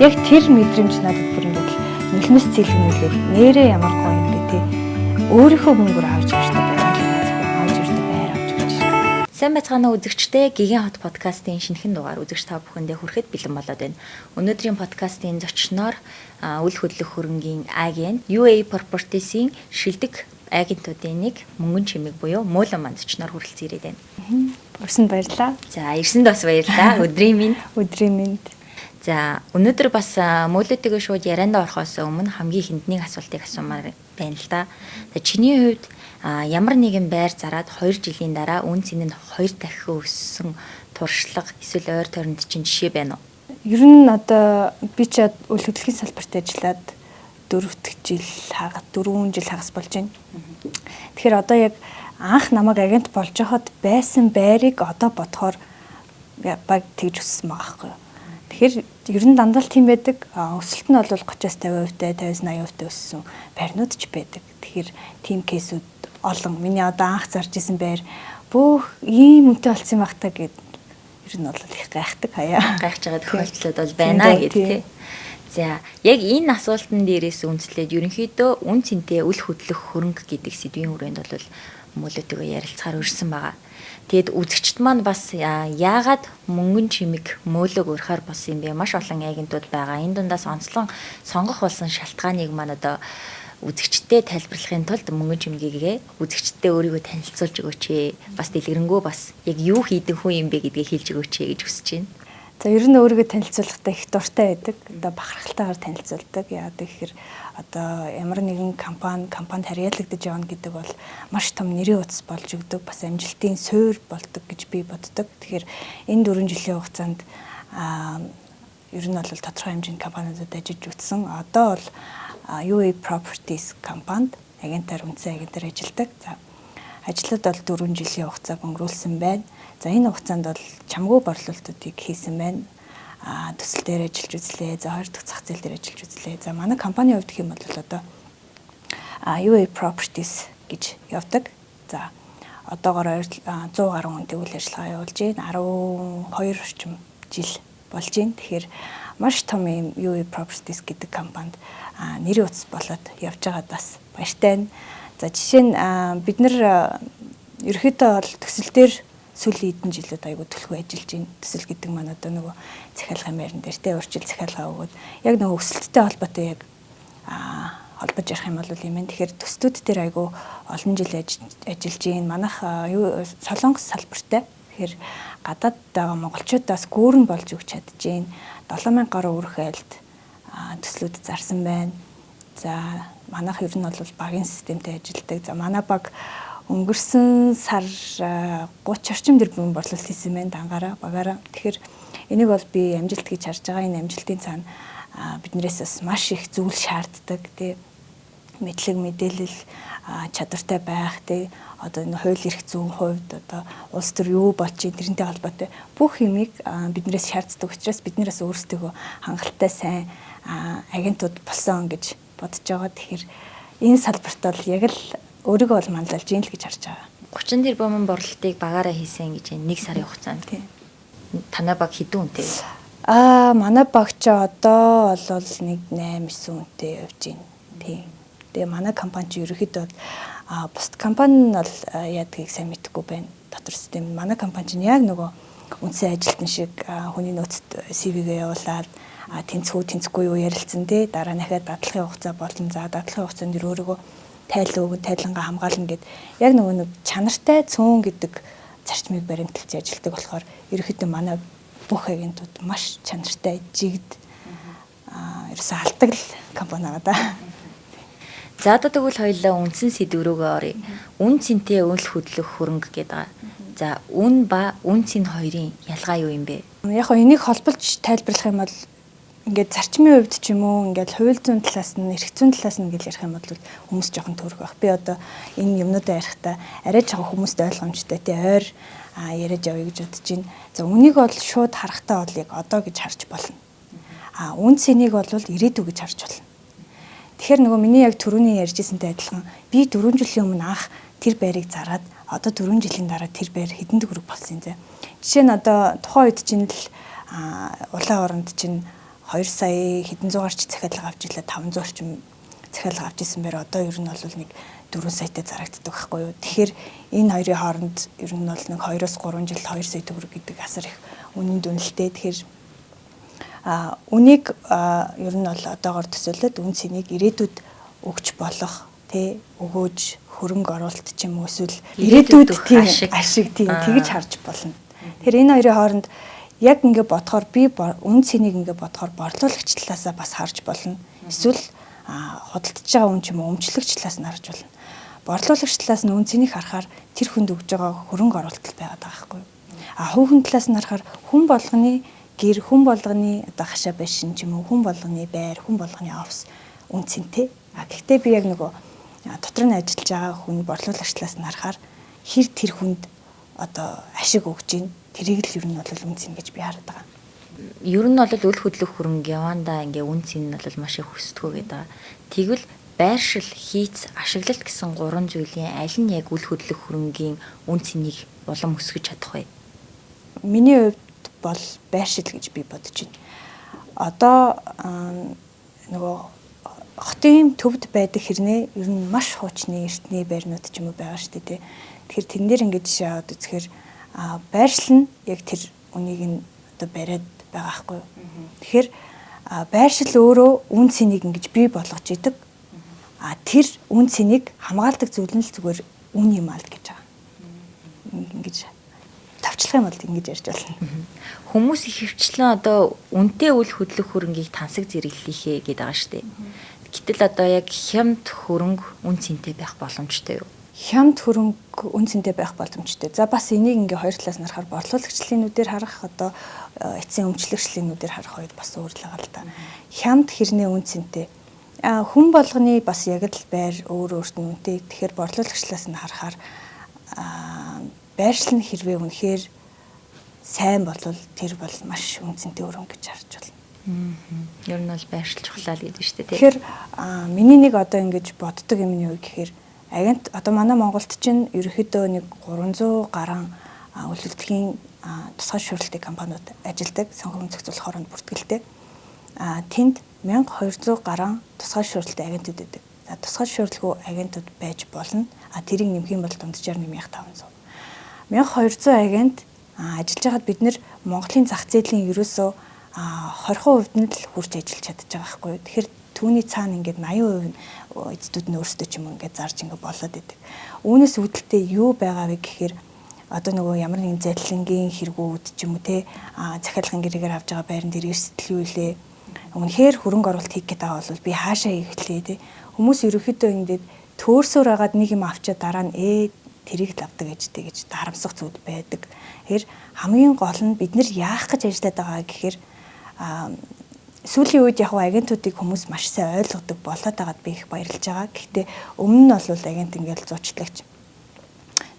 Яг тэр мэдрэмж надад бүр ингээд нулимс цэлгэнүүлээд нэрээ ямар гоё юм бэ тий. Өөрийнхөө мөнгөөр авч явждаг байгаад авч явждаг байр авч явж байна. Сайн байцгаана үзэгчдээ Гигийн хот подкастын шинэхэн дугаар үзэгч та бүхэндээ хүрэхэд бэлэн болоод байна. Өнөөдрийн подкастын зочноор үл хөдлөх хөрөнгийн агент UAE Properties-ийн шилдэг агентуудын нэг Мөнгөн Чимэг буюу Муулан маань зочноор хүрэлцэн ирээд байна. Өрсөнд баярлаа. За ирсэнд бас баярлаа. Өдрийн минь. Өдрийн минь. За өнөөдөр бас муулуудыг шууд ярианд орохоос өмнө хамгийн хэнднийг асуултыг асуумаар байна л да. За чиний хувьд ямар нэгэн байр зараад 2 жилийн дараа үн цэн нь 2 дахин өссөн туршлага эсвэл ойр тойронд чинь жишээ байна уу? Ер нь одоо би ч үл хөдлөлийн салбарт ажиллаад 4 жил хагас болж байна. Тэгэхээр одоо яг анх намайг агент болж хахад байсан байрыг одоо бодохоор баг тэгж өссөн байгаа байхгүй юу. Тэгэхээр ер нь дандаа л тийм байдаг. Өсөлт нь бол 30-аас 50%, 50-80% өссөн байрнууд ч байдаг. Тэгэхээр тийм кейсүүд олон. Миний одоо анх зарж исэн байр бүх ийм үнэтэй болсон юм бах та гэд ер нь бол их гайхдаг хаяа. Гайхаж байгаа тохиолдлууд бол байна гэдэг тийм. За яг энэ асуултан дээрээс үндэслээд ерөнхийдөө үн цэнтэй үл хөдлөх хөрөнгө гэдэг сэдвийн хүрээнд бол муулуудыг ярилцахаар өрсөн байгаа. Тэгэд үзэгчд маань бас яагаад Мөнгөн Чимэг мөөлөг урахаар болсон юм бэ? Маш олон агентууд байгаа. Энэ дундаас онцлон сонгох болсон шалтгааныг маань одоо үзэгчдэд тайлбарлахын тулд Мөнгөн Чимэгээ үзэгчдэд өөрийгөө танилцуулж өгөөч ээ. Бас дэлгэрэнгүй бас яг юу хийдэг хүн юм бэ гэдгийг хэлж өгөөч ээ гэж хүсэж байна. За ер нь өөрийгөө танилцуулахдаа их дуртай байдаг. Одоо бахархалтайгаар танилцуулдаг. Яагаад гэхээр одоо ямар нэгэн компанид харьяалагдаж явна гэдэг бол маш том нэрийн утас болж өгдөг. Бас амжилтын суурь болдог гэж би боддог. Тэгэхээр энэ 4 жилийн хугацаанд ер нь бол тодорхой хэмжээний компаниудад ажиллаж үзсэн. Одоо бол UAE Properties компанид агентаар үнэтэй агентаар ажилладаг. За ажлууд бол 4 жилийн хугацааг өнгөрүүлсэн байна. За энэ хугацаанд бол чамгүй борлуулалтуудыг хийсэн байна. Төсөл дээр ажиллаж үзлээ. За 2 дахь зах зээл дээр ажиллаж үзлээ. За манай компанийн хувьд гэх юм бол одоо UAE Properties гэж явдаг. За одоогоор 100 гаруй хүнтэй үйл ажиллагаа явуулж байна. 12 орчим жил болж байна. Тэгэхээр маш том юм UAE Properties гэдэг компанид нэрийн утас болоод явж байгаадаас баяртай байна. За жишээ нь бид нар ерөөхдөө бол төсөл дээр сүүлийн хэдэн жилүүд айгу төлхөө ажиллаж байна. Төсөл гэдэг маань одоо нөгөө захиалгын байран дээр те урьдчил захиалгаа өгөөд яг нөгөө өсөлттэй холбоотой яг холбож ярих юм бол юм байна. Тэгэхээр төслүүд дээр айгу олон жил ажиллаж байна. Манайх Солонгос салбартай. Тэгэхээр гадаад байгаа монголчуудаас гүүрэн болж өгч чадж байна. 7000 гаруй өрх айлд төслүүд зарсан байна. За манайх ер нь бол багийн системтэй ажилладаг. За манай баг өнгөрсөн сар 30 орчим тэрбум борлуулалт хийсэн байна дангаараа багаараа. Тэгэхээр энийг бол би амжилт гэж харж байгаа. Энэ амжилтын цаана биднээс бас маш их зүйл шаарддаг тий. Мэдлэг мэдээлэл чадвартай байх тий. Одоо энэ хууль эрх зүйн хувьд одоо улс төр юу болж байна тэрнтэй холбоотой бүх юмыг биднээс шаарддаг учраас биднээс өөрсдөө хангалттай сайн агентууд болсон гэж бодож байгаа. Тэгэхээр энэ салбарт бол яг л өөрийгөө бол манлайлж ийн л гэж харж байгаа. 30 тэрбумын борлуулалтыг багаараа хийсэн гэж 1 сарын хугацаанд. Танай баг хэдэн үнэтэй? Манай баг ч одоо бол нэг 8-9 үнэтэй явж байна. Тийм. Тэгээ манай компани ч ерөөхдөө бусд компани нь бол яадгийг сайн мэдэхгүй байна. Дотор систем. Манай компани чинь яг нөгөө үндсэн ажилтан шиг хүний нөөцөд CV-гээ явуулаад тэнцэхгүй юу ярилцсан тий. Дараа нь дахиад дадлахын хугацаа болно. За дадлахын хугацаанд өөрийгөө тайлангаа хамгаална гэд яг нөгөө нэг чанартай цөөн гэдэг зарчмыг баримталж ажилладаг болохоор ерөөхдөө манай бүх агентууд маш чанартай жигд ерөөсөө алдаг л компани байгаа да. За одоо тэгвэл хоёулаа үндсэн сэдв рүүгээ оръё. Үн цэнтэй үл хөдлөх хөрөнгө гэдэг. За үн ба үн цэн хоёрын ялгаа юу юм бэ? Яг хоо энийг холболж тайлбарлах юм бол ингээд зарчмын хувьд ч юм уу ингээд хууль зүйн талаас нь эрх зүйн талаас нь гэж ярих юм бол хүмүүс жоохон төрөх байх. Би одоо энэ юмнуудаа ярихдаа арай жоохон хүмүүст ойлгомжтой тий ойр яриад явъя гэж бодож байна. За үнийг бол шууд харахтаа бол яг одоо гэж харж болно. Үн цэнийг бол ирээдүй гэж харж болно. Тэгэхээр нөгөө миний яг түрүүний ярьжсэнтэй адилхан би 4 жилийн өмнө анх тэр байрыг зараад одоо 4 жилийн дараа тэр байр хэдэн төгрөг болсон юм зэ. Жишээ нь одоо тухайн үед чинь л улаан оронд чинь 2 сая хэдэн зугаарч захиалга авч илээ 500 орчим захиалга авч исэн бэр одоо ер нь бол нэг 4 саятай зарагддаг байхгүй юу. Тэгэхээр энэ хоёрын хооронд ер нь бол нэг 2-3 жилд 2 сая төгрөг гэдэг асар их үнийн дүнэлтээ. Тэгэхээр үнийг ер нь бол одоогоор төсөөлөд үн цэнийг ирээдүйд өгч болох тий өгөөж хөрөнгө оруулалт ч юм уу эсвэл ирээдүйд тийм ашиг тийм тэгж харж болно. Тэгэхээр энэ хоёрын хооронд яг ингэ бодохоор би үн цэнийг ингэ бодохоор борлуулагч талаасаа бас харж болно. Эсвэл худалдаж байгаа үн ч юм уу өмчлөгч талаас нь харж болно. Борлуулагч талаас нь үн цэнийг харахаар тэр хүнд өгж байгаа хөрөнгө оруулалт байгаад байгаа байхгүй юу. Хүүхэн талаас нь харахаар хүн болгоны гэр, хүн болгоны одоо хашаа байшин ч юм уу, хүн болгоны байр, хүн болгоны офс үн цэнтэй. Гэхдээ би яг нөгөө дотор нь ажиллаж байгаа хүн борлуулагч талаас нь харахаар хэр тэр хүнд одоо ашиг өгж ийн тэрийг л ер нь бол үн цэн гэж би хараад байгаа. Ер нь бол үл хөдлөх хөрөнгө явандаа ингээ үн цэн нь бол маш их өсдгөө гэдэг. Тэгвэл байршил, хийц, ашиглалт гэсэн 3 зүйлийн аль нь яг үл хөдлөх хөрөнгийн үн цэнийг улам өсгөж чадах вэ? Миний хувьд бол байршил гэж би бодож байна. Одоо нөгөө хотын төвд байдаг хэрнээ ер нь маш хуучны эртний байрнууд ч юм уу байгаа шүү дээ. Тэгэхээр тэн дээр ингээд жишээ аваад үзэхээр байршил нь яг тэр үнийг нь одоо бариад байгаа хгүй юу. Тэгэхээр байршил өөрөө үн цэнийг ингэж бий болгож идэг. Тэр үн цэнийг хамгаалдаг зүйл нь л зүгээр үн юм аа л гэж байгаа. Ингэж тавчлах юм бол ингэж ярьж болно. Хүмүүс их хвчлэн одоо үнэтэй үл хөдлөх хөрөнгийг тансаг зэрэглэлийнхээ гэдэг байгаа шүү дээ. Гэтэл одоо яг хямд хөрөнгө үн цэнтэй байх боломжтой юу? Хямд хөрөнгө үн цэнтэй байх боломжтой. За бас энийг ингээ хоёр талаас нь харахаар борлуулагчлалынүүдээр харах одоо эцсийн өмчлөгчлөлийнүүдээр харах үед бас өөр л байгаа л да. Хямд хэрнээ үн цэнтэй. Хүн болгоны бас яг л байр өөр өөрт нь үнэтэй. Тэгэхээр борлуулагчлалаас нь харахаар байршил нь хэрвээ үнэхээр сайн болвол тэр бол маш үн цэнтэй хөрөнгө гэж харж байна. Ер нь бол байршил чухлаа л гэдэг шүү дээ. Тэгэхээр миний нэг одоо ингэж боддог юм нь юу гэхээр агент одоо манай Монголд чинь ерөөхдөө нэг 300 гаруй үйл хөдлөлийн тусгай шүүрлэлтийн компаниуд ажилладаг, санхүүгийн зохицуулах хооронд бүртгэлтэй. Тэнд 1200 гаруй тусгай шүүрлэлтийн агентууд байдаг. Тусгай шүүрлэлгүй агентууд байж болно. Тэрийг нэмэх юм бол дунджаар 8500. 1200 агент ажиллаж байхад бид нэр Монголын зах зээлийн ерөөсөө 20% нь л хүрч ажиллаж чадчих байгаа байхгүй юу. Тэгэхээр түүний цаана ингээд 80% эцдүүд нь өөрсдөө ч юм уу ингээд зарж ингээд болоод идэг. Үүнээс үүдэлтэй юу байгаа вэ гэхээр одоо нөгөө ямар нэгэн залилангийн хэрэгүүд ч юм уу те захиалгын гэрээгээр авж байгаа байран дээр эрсдэл юу илээ. Үнэхээр хөрөнгө оруулалт хийх гэдэг бол би хаашаа хийх лээ те. Хүмүүс ерөөхдөө ингээд төөрсөөр агаад нэг юм авчаа дараа нь тэрийг л авдаг гэж харамсах зүйл байдаг. Тэгэхээр хамгийн гол нь бид нэр яах гэж ажиллаад байгаа гэхээр сүүлийн үед яг агентуудыг хүмүүс маш сайн ойлгодог болоод байгаад би их баярлж байгаа. Гэхдээ өмнө нь бол агент ингээл зуучлагч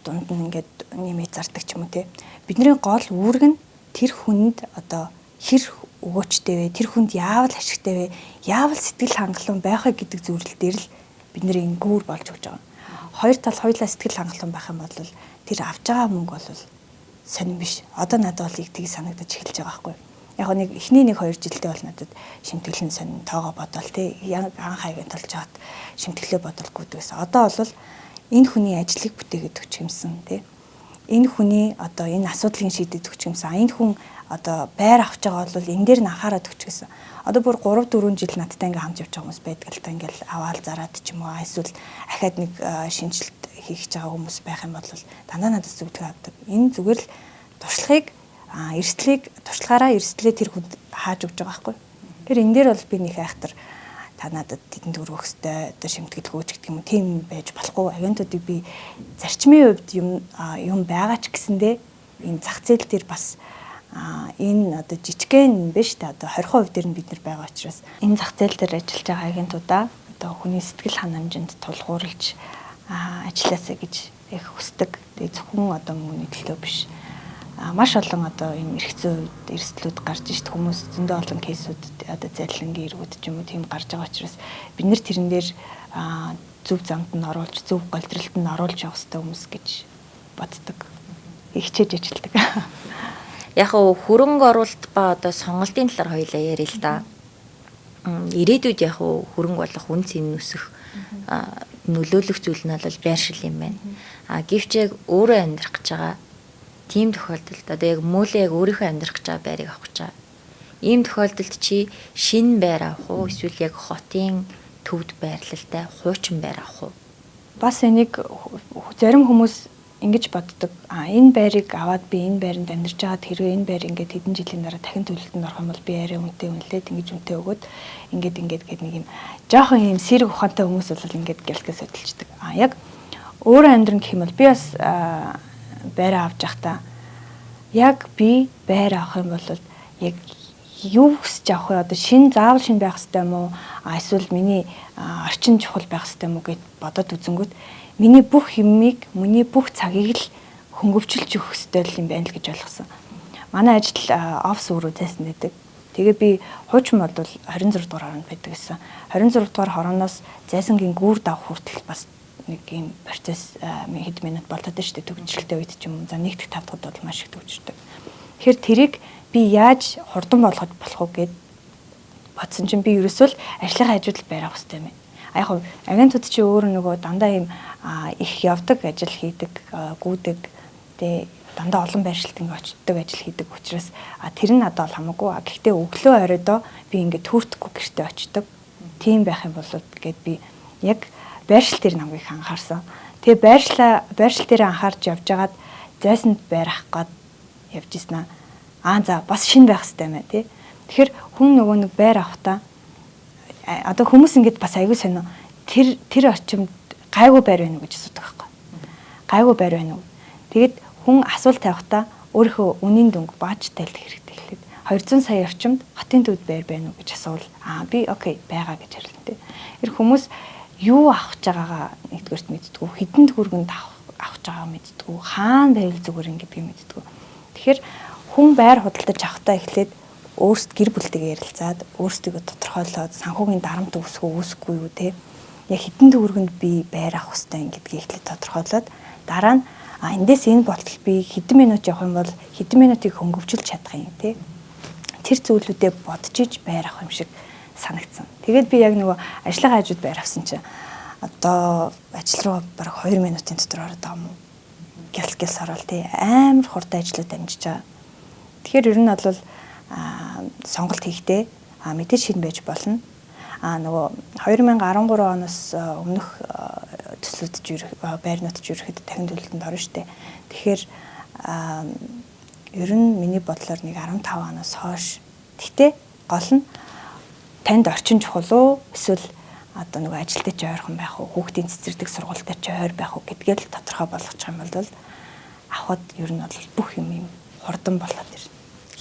дунд нь ингээд нэмээд зардаг ч юм уу те. Бидний гол үүрэг нь тэр хүнд одоо хэр өгөөчтэй вэ? Тэр хүнд яавал ашигтай вэ? Яавал сэтгэл хангалуун байх вэ гэдэг зүйлэл дээр л бид нэр ингүүр болж өгч байгаа. Хоёр тал хоёулаа сэтгэл хангалуун байх юм бол тэр авч байгаа мөнгө бол сонирн биш. Одоо надад бол тийг санагдаж эхэлж байгаа байхгүй. Яг нэг эхний 1-2 жилдээ бол надад шимтгэлэн сонин тоогоо бодвол тий анх агент болж хаад шимтгэлээ бодолгүй гэсэн. Одоо бол энэ хүний ажлыг бүтээгээд өгч юмсан тий. Энэ хүний одоо энэ асуудлыг шийдэж өгч юмсан. Энэ хүн одоо байр авч байгаа бол энэ дээр нь анхаарат өгч гэсэн. Одоо бүр 3-4 жил надтай ингээм хамт явж байгаа хүмүүс байдаг л та ингээл аваал зараад ч юм уу эсвэл ахаад нэг шинжилт хийх гэж байгаа хүмүүс байх юм бол дандаа надад зүгтгээ авдаг. Энэ зүгээр л туршлагыг эрсдлийг туршлагаараа эрсдлээ тэр хүнд хааж өгч байгаа байхгүй. Тэр энэ дээр бол би нэг айхтар та надад тэдэнд өргөх хөстэй одоо шимтгэл гүйч гэдэг юм уу тийм байж болохгүй. Агентуудыг би зарчмын хувьд юм байгаа ч гэсэндээ энэ зах зээл дээр бас энэ одоо жижигхэн биш та одоо 20% дээр нь бид нар байгаа учраас энэ зах зээл дээр ажиллаж байгаа агентуудаа одоо хүний сэтгэл ханамжинд тулгуурлаж ажилласаа гэж их хүсдэг. Тэгээ зөвхөн одоо мөнгөний төлөө биш. Маш олон одоо энэ эрхцээ үед эрсдлүүд гарч ишт хүмүүс зөндөө олон кейсүүд одоо залилангийн эргүүд ч юм уу тийм гарч байгаа учраас бид нэр тэрэн дээр зөв замд нь оруулж зөв голдролт нь оруулж явах хэрэгтэй хүмүүс гэж боддог. Хичээж ажилладаг. Яг хөрөнгө оруулалт ба одоо сонголтын талаар хоёлаа яриа л да. ирээдүйд яг хөрөнгө болох үн цэн өсөх нөлөөлөх зүйл нь бол байршил юм байна. Гэвч яг өөрөө амьдрах гэж байгаа тийм тохиолдолд одоо яг мөөлөө яг өөрийнхөө амьдрах гэж байгаа байрыг авах гэж байгаа. Ийм тохиолдолд чи шинэ байр авах уу эсвэл яг хотын төвд байрлалтай хуучин байр авах уу? Бас энийг зарим хүмүүс ингэж боддог. Энэ байрыг аваад би энэ байранд амьдарч байгаад хэрвээ энэ байр ингээд хэдэн жилийн дараа дахин төлөлтөнд орох юм бол би арай үнэтэй үнэлээд ингэж үнэтэй өгөөд ингээд гээд нэг юм жоохон юм сэрэг ухаантай хүмүүс бол ингээд гэлкээс хөдөлчдөг. Яг өөрөө амьдрын гэх юм бол би бас байр авч явахдаа яг би байр авах юм бол яг юу хүсэж авах вэ? Одоо заавал шинэ байх хэрэгтэй юм уу? Эсвэл миний орчин чухал байх хэрэгтэй юм уу гэд бодоод үзэнгүүт миний бүх юмыг, миний бүх цагийг л хөнгөвчлж өгөх хэрэгтэй юм байна л гэж ойлгосон. Манай ажил офс руу зайсан байдаг. Тэгээ би хуучин бол 26 дугаар хороонд байдаг гэсэн. 26 дугаар хорооноос зайсангийн гүүр давах хүртэл бас нэг юм процесс хэд минут болоод шүү дээ төгсөлттэй үед ч юм уу. За нэгдэх 5 дахь бол маш их төгсөрдөг. Тэгэхээр тэрийг би яаж хурдан болгож болох уу гэд бодсон чинь би ерөөсөө л ажлынхаа хажууд байр авах хэрэгтэй юм. Яг агентууд чи өөр нөгөө дандаа юм их явдаг ажил хийдэг, гүйдэг. Тэгээ дандаа олон байршилд ингээ очдог ажил хийдэг учраас тэр нь надад бол хамаагүй. Гэхдээ өглөө оройдоо би ингээ төөртөхгүй гэртээ очдог. Тийм байх юм бол гээд би яг байршил дээр намайг их анхаарсан. Тэгээ байршил дээр анхаарч явж байгаад зайсанд байр авах гээд явж ирсэн аа. За бас шинэ байх хэрэгтэй юм аа тий. Тэгэхээр хүн нөгөө нэг байр авахтаа одоо хүмүүс ингэж бас аягүй сонио тэр орчимд гайгүй байр байна уу гэж асуудаг байхгүй. Гайгүй байр байна уу. Тэгэд хүн асуулт тавихтаа өөрийнхөө үнийн дүнг бааж тайлх хэрэгтэй хэлээд 200 сая орчимд хотын төвд байр байна уу гэж асуувал би окей байгаа гэж хэлнэ. Тэр хүмүүс юу авах гэж байгаагаа нэгдүгээрт мэддэггүй, хэдэн төгрөгөнд авах гэж байгаагаа мэддэггүй, хаана байвал зүгээр ингэдгийг мэддэггүй. Тэгэхээр хүн байр худалдаж авахтаа эхлээд өөрсд гэр бүлтэйгээ ярилцаад өөрсдөө тодорхойлоод санхүүгийн дарамт үүсэхгүй юу те яг хэдэн төгрөгөнд би байр авах хэрэгтэй гэдгийг эхлээд тодорхойлоод дараа нь эндээс энэ болтол би хэдэн минут явах юм бол хэдэн минутыг хөнгөвчүүлж чадах юм те тэр зүйлүүдэд бодож иж байр авах юм шиг санагдсан. Тэгээд би яг нөгөө ажлынхаа хажууд байр авсан чинь одоо ажил руу бараг 2 минутын дотор ороод байгаа юм уу? Гялс орол те амар хурдан ажлууд амжиж байгаа. Тэгэхээр ер нь бол сонголт хийхдээ мэдээж шинэ байж болно. Нөгөө 2013 оноос өмнөх төслөдөж байр нутж ирэхэд дахин төлөлтөнд орно штэ. Тэгэхээр ер нь миний бодлоор нэг 15 оноос хойш. Гэтэ гол нь танд орчин чухал уу эсвэл одоо нөгөө ажилдаа ч ойрхон байх уу, хүүхдийн цэцэрлэг сургуультай ч ойр байх уу гэдгээл тодорхой болгочих юм бол авахд ер нь бол бүх юм хурдан болоод ирнэ.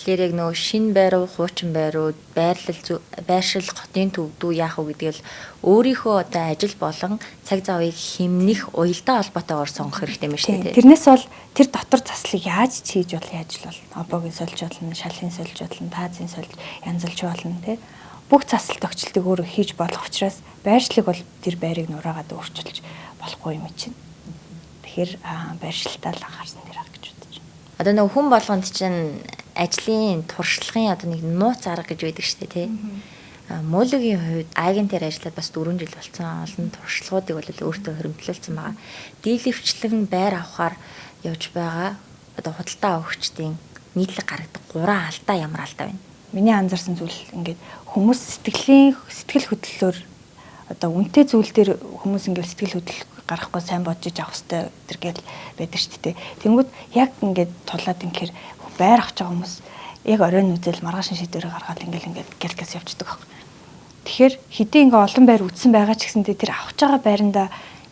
Тэгэхээр яг нөгөө шинэ байр уу, хуучин байр уу, байршил хотын төвдөө яах вэ гэдэг л өөрийнхөө одоо ажил болон цаг завыг хэмнэх уялдаа холбоотойгоор сонгох хэрэгтэй юм шүү дээ. Тэрнээс бол тэр дотор заслыг яаж хийж бол яаж бол обогийн сольж болно, шалын сольж болно, таазын сольж янзалж болно тий. Бүх засал тогтчлтыг өөрөө хийж болох учраас байршлыг бол тэр байрыг нураагаад өөрчилж болохгүй юм чинь. Тэгэхээр байршилтаа л анхаарсан дээр гэж бодож байна. Одоо нөгөө хүн болгонд чинь ажлын туршлагын одоо нэг нууц арга гэж байдаг шүү дээ тий. Муулгийн хувьд агентээр ажиллаад бас 4 жил болсон. Олон туршлагуудыг бол өөртөө хөрөмтлүүлсэн байгаа. Дийлэвчлэн байр авахаар явж байгаа одоо худалдаа өгөгчдийн нийтлэг гаргадаг 3 алдаа ямар алдаа вэ? Миний анзаарсан зүйл ингээд хүмүүс сэтгэл хөдлөлөөр одоо үнэтэй зүйл дээр хүмүүс ингээд сэтгэл хөдлөл гарахгүй сайн бодож авах хэрэгтэй тэргээл байдаг шүү дээ. Тэнгүүд яг ингээд тулаад ингээр байр авч байгаа хүмүүс яг оройн үзэл маргааш шийдвэрээ гаргаад ингээд гэлкээс явчихдаг байхгүй. Тэгэхээр хэдий ингээд олон байр үтсэн байгаа ч гэсэндээ тэр авах байгаа байранда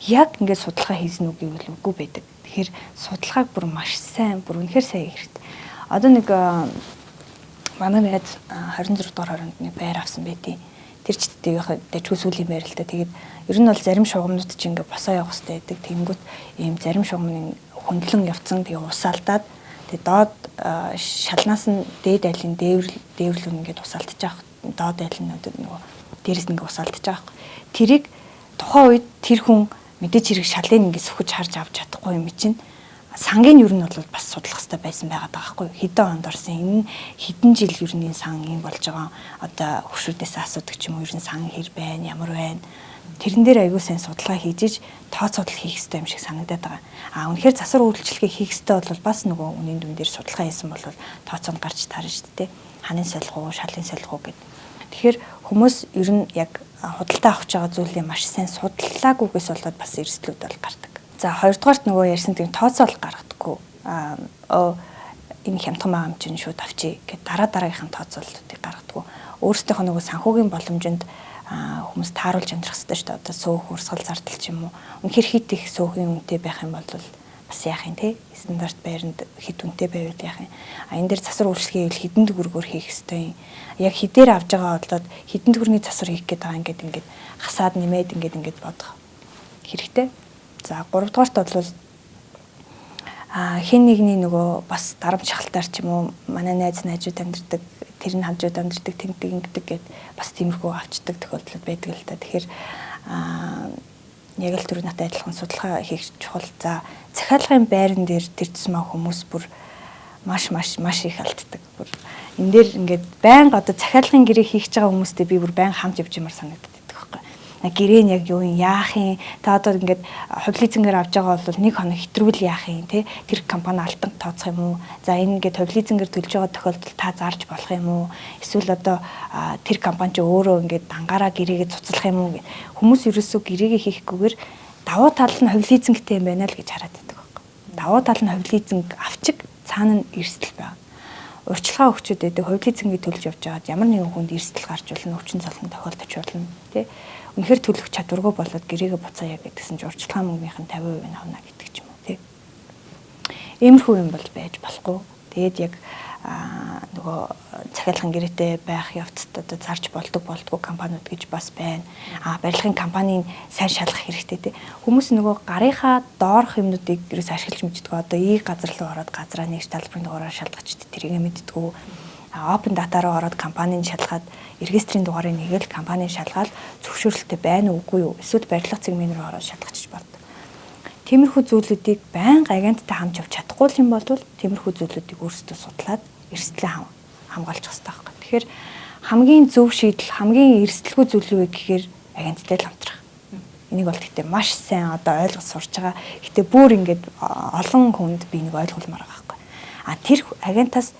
яг ингээд судалгаа хийсэн үг гэвэл үгүй байдаг. Тэгэхээр судалгааг бүр маш сайн, бүр үнэхээр сайн хийх хэрэгтэй. Одоо нэг манай найз 26 дугаар хороонд нэг байр авсан байдیں۔ Тэр ч дэжгүй сүүлийн байр л та. Тэгээд ер нь бол зарим шугамнууд чинь ингээд босоо явах хэрэгтэй байдаг. Тэнгүүт ийм зарим шугамны хөндлөн явцсан тэгээ усаалдаад тэгээ доод шалнаас нь дээд айлын дээвэрлүүн ингээд усаалтж авах. Доод айлын нөгөө дээрээс нь ингээд усаалтж авах. Тэрийг тухайн үед тэр хүн мэдээж хэрэг шалын ингээд сөхөж харж авч чадахгүй юм чинь сангийн ер нь бол бас судлах хэрэгтэй байсан байгаа байхгүй юу? Хэдэн онд орсон энэ хэдэн жил ер нь сан юм болж байгаа одоо хөвшүүдээс асуудаг ч юм уу ер нь сан хэр байна, ямар байна. Тэрэн дээр аягүй сайн судалгаа хийж тооцоолол хийх хэрэгтэй юм шиг санагдаад байгаа. Үнэхээр засвар үйлчлэгээ хийх хэрэгтэй бол бас нөгөө үнийн дүн дээр судалгаа хийсэн бол тооцоонд гарч таарна шүү дээ. Ханын солихуу, шалын солихуу гэдэг. Тэгэхээр хүмүүс ер нь яг худалдаа авч байгаа зүйлийг маш сайн судлаагүйгээс болоод бас эрсдлүүд бол гардаг. За хоёрдугаарт нөгөө ярьсан тийм тооцоолол гаргадаггүй. Энэ хямдхан байгаа юм чинь шууд авчий гэд дараагийнхын тооцоололтыг гаргадаггүй. Өөрсдийнх нь нөгөө санхүүгийн боломжинд хүмүүс тааруулж амьдрах хэрэгтэй шүү дээ. Одоо сөөх, урсгал, зардал ч юм уу. Үнэхээр хит их сөөхийн үнэтэй байх юм бол бас яах юм те? Стандарт байранд хит үнэтэй байвал яах юм? Энэ дээр засвар үйлчлэгээ ивэл хэдэн төгрөгөөр хийх хэрэгтэй юм. Яг хідээр авж байгаа бодлоод хэдэн төгрөгийн засвар хийх гээд байгаа ингээд хасаад нэмээд ингээд бодох хэрэгтэй. За 3 дугаарт бол хин нэгний нөгөө бас дарамт шахалтаар ч юм уу манай найзууд амьдардаг, тэр нь хамжууд амьдардаг, тэмдэг ингэдэг гэд бас тиймэрхүү авчдаг тохиолдол байдаг л да. Тэгэхээр яг л түрүүнийхтэй адилхан судалгаа хийх чухал. За захиалгын байран дээр тэр тусмаа хүмүүс бүр маш их алддаг. Бүр энэ дээр ингээд байнга одоо захиалгын гэрээ хийх байгаа хүмүүстэй би бүр байнга хамт явж юмар санагддаг байхгүй. Гэрээ нь яг юу юм яах юм? Та одоо ингээд хувьлизэнгээр авж байгаа бол нэг хоног хэтрүүл яах юм те? Тэр компани алтан тооцох юм уу? За энэ ингээд хувьлизэнгээр төлж байгаа тохиолдолд та зарж болох юм уу? Эсвэл одоо тэр компани ч өөрөө ингээд дангаараа гэрээгээ цуцлах юм уу? Хүмүүс ерөөсөө гэрээгээ хийхгүйгээр давуу тал нь хувьлизэнгтэй юм байна л гэж хараад байдаг байхгүй. Давуу тал нь хувьлизэнг авчиг цаана нь эрсдэл байна. Урьдчилгаа өгчүүд байдаг хувьлизэнгийг төлж явж байгаад ямар нэгэн хүнд эрсдэл гарч болно, өвчин цолхон тохиолдож болно тий. Үнэхээр төлөх чадваргүй болоод гэрээгээ буцаая гэдгсэн чинь урьдчилгаа мөнгөний 50% авна гэдэг ч юм уу тий. Иймэрхүү юм бол байж болохгүй. Тэгээд яг нөгөө захиалгын гэрээтэй байх явцад одоо зарж болдгоо компаниуд гэж бас байна. Барилгын компанийн сайн шалгах хэрэгтэй тий. Хүмүүс нөгөө гарынхаа доорх юмнуудыг ерөөс ашиглаж мэддэг. Одоо ийг газар руу ороод газраа нэг талбарын дугаараар шалгаж тэрийг мэддэггүй. Open data руу ороод компанийн шалгаад регистрийн дугаарыг нэгээл компанийн шалгаад зөвшөөрлөлтөй байна уугүй юу? Эсвэл барилга цэгмийн рүү ороод шалгаж болдог. Тиймэрхүү зүйлүүдийг байнга агенттай хамж явж чадахгүй юм бол тиймэрхүү зүйлүүдийг өөрсдөө судлаад эрсдлээ хамгаалж хэвээр байхгүй. Тэгэхээр хамгийн зөв шийдэл, хамгийн эрсдэлгүй зүйл юу вэ гэхээр агенттай л хамтрах. Энийг бол гэхдээ маш сайн одоо ойлгож сурч байгаа. Гэхдээ бүр ингээд олон хүнд би нэг ойлгуулмаар байгаа байхгүй. Тэр агентаас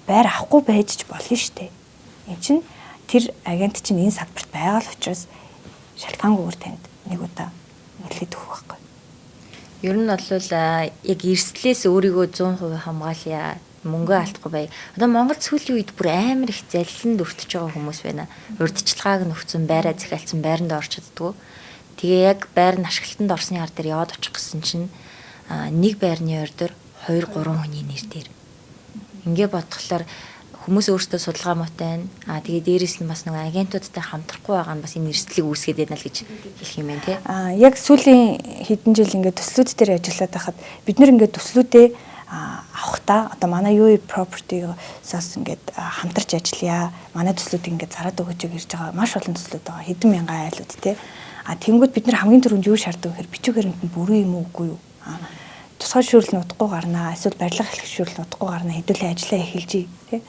байр авахгүй байж ч болно шүү дээ. Энд чинь тэр агент чинь энэ салбарт байгаа л учраас шалтгаангүйгээр танд нэг удаа нэлээд өгөх байхгүй. Ер нь бол яг эрсдлээс өөрийгөө 100% хамгаалъя, мөнгөө алдахгүй бай. Одоо Монгол сүүлийн үед бүр амар их залиланд өртөж байгаа хүмүүс байна. Урьдчилгааг нөхцөн, байраа захиалсан, байранд орч чаддгүй. Тэгээ яг байр нь ашиглалтанд орсны хар дээр яваад очих гэсэн чинь нэг байрны ордор 2-3 хүний нэр дээр. Ингээ бодглохлоор хүмүүс өөрсдөө судалгаа муутай байна. Тэгээ дээрэс нь бас нэг агентуудтай хамтрахгүй байгаа нь бас энэ эрсдлийг үүсгээд байна л гэж хэлэх юм байна тий. Яг сүүлийн хэдэн жил ингээд төслүүд дээр ажиллаад байхад бид нэр ингээд төслүүдээ авахтаа одоо манай UE property-саас ингээд хамтарч ажиллая. Манай төслүүдийг ингээд зараад өгөөж ирж байгаа маш олон төслүүд байгаа. Хэдэн мянган айлууд тий. Тэнгүүд бид нар хамгийн түрүүнд юу шаарддаг гэхээр бичиг баримтанд бүрэн юм уу үгүй юу? Тусгай шүүрэл нь утгагүй гарнаа. Эсвэл барилга эхлэх шүүрэл нь утгагүй гарнаа. Хэдүүлээ ажиллаа эхэлжий тий.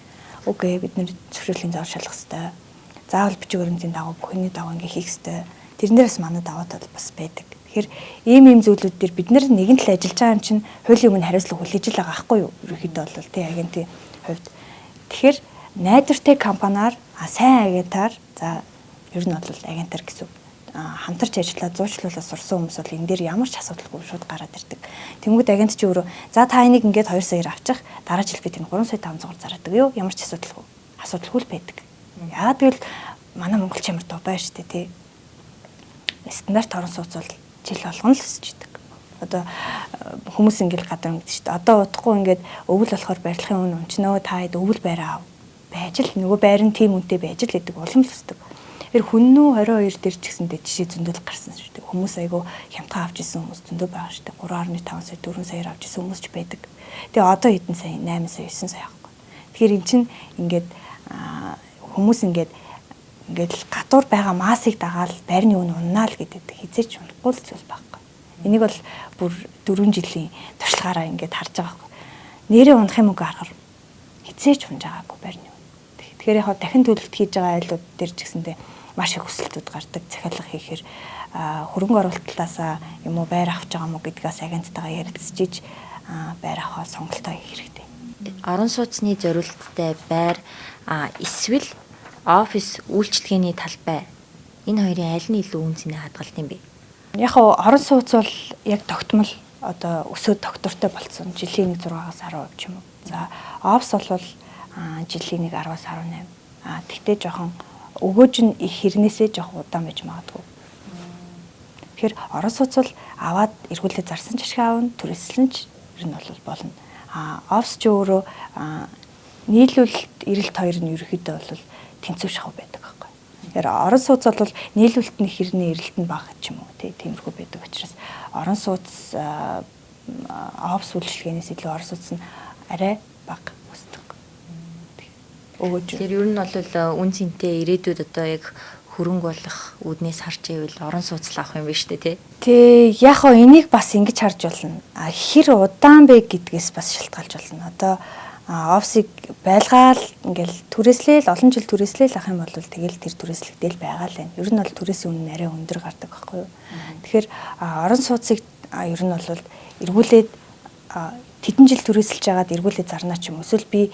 Окей, бид нэр зөвшөөрлийн зав шалгах хэрэгтэй. Заавал бичиг баримтын дагуу бүхний дагуу ингээ хийх хэрэгтэй. Тэрнээс манай даваа тал бас байдаг. Тэгэхээр ийм зүйлүүд дээр бид нар нэгэн тал ажиллаж байгаа юм чинь хуулийн өмнө хариуцлага хүлээж л байгаа байхгүй юу? Ерөнхийдөө бол тий агентийн хувьд. Тэгэхээр найдвартай компаниар сайн агентаар за ер нь бол агентаар гэсэн хамтарч ажиллаад зуучлуулаад сурсан хүмүүс бол энэ дээр ямар ч асуудалгүй шууд гараад ирдэг. Тэнгүүд агент чи өөрөө за та энийг ингээд 2 саяар авчих дараа жил би тань 3 сая 500-аар зараадаг юу? Ямар ч асуудалгүй л байдаг. Яа тэгэл манай Монгол чамар дуу байна шүү дээ тий. Стандарт орон сууц бол жил болгоно л өсөж идэг. Одоо хүмүүс ингээд гадар ингэдэг шүү дээ. Одоо удахгүй ингээд өвөл болохоор барилгын үн өнчнөө та хэд өвөл байраа байж л нөгөө байрын тим үнэтэй байж л гэдэг улам л өсдөг. Тэр хүннүү 22 дээр ч гэсэндээ жишээ зөндөл гарсан шүү дээ. Хүмүүс айгүй хямдхан авч исэн хүмүүс зөндөө байгаа шүү дээ. 3.5 сая 4 саяар авч исэн хүмүүс ч байдаг. Тэгээ одоо хэдэн сая 8 сая 9 сая авахгүй. Тэгэхээр эн чинь ингээд хүмүүс ингээд гадуур байгаа массыг дагаал байрны үн уннаа л гэдэг хизээч унахгүй л зүйл байхгүй. Энийг бол бүр 4 жилийн туршлагаараа ингээд харж байгаа байхгүй. Нэрээ унахын мөнгө харахаар хизээч унж байгаагүй байрны. Тэгэхээр яг дахин төлөлт хийж байгаа айлууд дээр ч гэсэндээ маш их хүсэлтүүд гардаг. Захиалга хийхээр хөрөнгө оруулалт талаасаа юм уу байр авч байгаа мó гэдгээс агенттайгаа ярилцж байр авах сонголтоо хийх хэрэгтэй. Орон сууцны зорилттой байр эсвэл офис үйлчлэгээний талбай энэ хоёрын аль нь илүү үнцний хадгалт юм бэ? Яг орон сууц бол яг тогтмол одоо өсөөд доктортой болсон жилийн 6-аас 10% ч юм уу. За офс бол жилийн 10-аас 18. Тэгтээ жоохон өгөөж нь их хэрнээсээ жоохон удаан байж магадгүй. Тэгэхээр орон сууц бол аваад эргүүлээ зарсан ч ашиг аавна, түрээсэлэн ч ер нь бол болно. Офс ч өөрөө нийлүүлэлт эрэлт хоёр нь ерөөхдөө бол тэнцүү шахав байдаг байхгүй. Тэгэхээр орон сууц бол нийлүүлэлт нь хэрнээ эрэлт нь бага ч юм уу тиймэрхүү байдаг учраас орон сууц офс үйлчлэгээнээс илүү орон сууц нь арай бага өсдөг. Өгөөж. Тэр ер нь бол үн цэнтэй ирээдүйд одоо яг хөрөнгө болох үүднээс харж ивэл орон сууцлах авах юм биш үү те? Тэг яг хоо энийг бас ингэж харж болно. Хэр удаан бэ гэдгээс бас шалтгаалж болно. Одоо офсыг байлгаал ингээл түрээслээл олон жил түрээслээл ах юм бол тэгэл тэр түрээслэгдэл байгаа л байна. Ер нь бол түрээсийн үнэ арай өндөр гардаг байхгүй юу? Тэгэхээр орон сууцыг ер нь бол эргүүлээд тэдэн жил түрээсэлж байгаад эргүүлээд зарнаа ч юм. Эсвэл би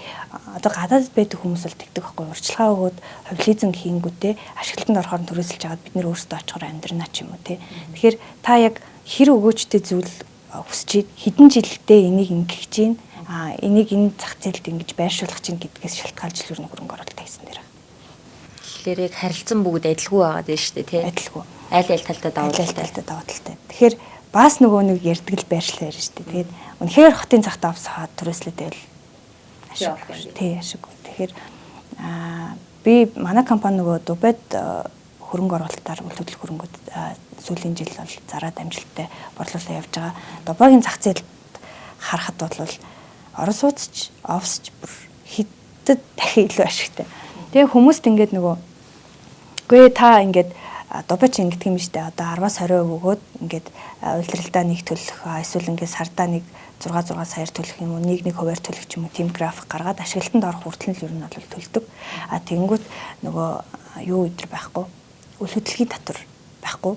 одоо гадаадд байдаг хүмүүс бол тэгдэг байхгүй юу? Урьдчилгаа өгөөд хувилизинг хийнгүүтээ ашиглалтанд орохоор нь түрээсэлж байгаад бид нэр өөрсдөө очихоор амьдрнаа ч юм уу те. Тэгэхээр та яг хэр өгөөжтэй зүйл хүсэж хэдэн жилдээ энийг ингэх чинь энийг энэ зах зээлд ингэж байршуулах чинь гэдгээс шалтгаалж л ер нь хөрөнгө оруулалт хийсэн дэр. Тэгэхээр яг харилцан бүгд адилгүй байгаа дээ шүү дээ тий. Адилгүй. Аль талтай давуу талтай. Тэгэхээр бас нөгөө нэг ярьдаг л байршлаа ярьж шүү дээ. Тэгээд үнэхээр хотын цагт авсаад түрээслэдэл ашиг. Тий ашиг. Тэгэхээр би манай компани нөгөө Дубайд хөрөнгө оруулалтаар үйл хөдлөх хөрөнгөд сүүлийн жил бол зараад амжилттай борлуулалт явж байгаа. Дубайгийн зах зээлд харахад бол орон сууцч, офсч бүр хэдэн дахин илүү ашигтай. Тэгээ хүмүүст ингээд нөгөө үгүй та ингээд Дубайч ингэдэг юм шүү дээ. Одоо 10-аас 20% өгөөд ингээд улиралдаа нэг төлөх, эсвэл ингээд сардаа нэг 6 саяар төлөх юм уу, нэг хувиар төлөх ч юм уу, тийм график гаргаад ашиглалтанд орох хүртэл нь ер нь бол төлдөг. Тэгэнгүүт нөгөө юу өдр байхгүй. Үйл хөдлөлийн татвар байхгүй.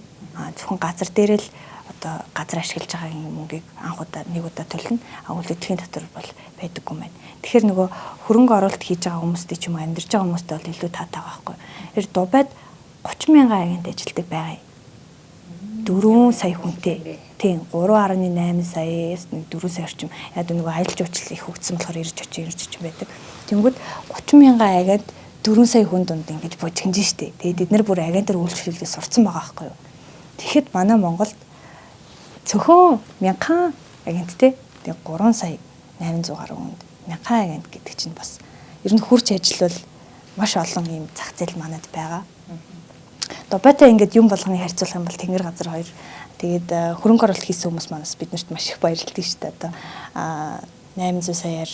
Зөвхөн газар дээр л одоо газар ашиглаж байгаа мөнгийг анх удаа нэг удаа төлнө. Үйл хөдлөлийн татвар бол байдаггүй юм байна. Тэгэхээр нөгөө хөрөнгө оруулалт хийж байгаа хүмүүстэй ч юм уу амьдарч байгаа хүмүүстэй бол илүү таатай байхгүй. Тэр Дубайд 30,000 агент ажилтдаг байгаа юм. 4 сая хүнтэй. Тийм 3.8 саяас нэг 4 сая орчим. Яг нөгөө аялал жуулчлал их хөгжсөн болохоор ирж очиж байдаг. Тэнгүүд 30,000 агент 4 сая хүн дунд ингэж бужигнж штэ. Тэгээд бид нар бүр агентаар үйлчлүүлээ сурцсан байгаа байхгүй юу. Тэгэхэд манай Монголд цөөхөн 1000 агенттэй. Тэгээд 3 сая 800 гаруй хүнд 1000 агент гэдэг чинь бас ер нь хурц ажиллавал маш олон юм зах зээл манад байгаа. Дубайтай ингээд юм болгоныг харьцуулах юм бол Тэнгэр газар 2. Тэгээд хөрөнгө оруулалт хийсэн хүмүүс манаас биднэрт маш их баярлалдаг шүү дээ. Одоо 800 саяар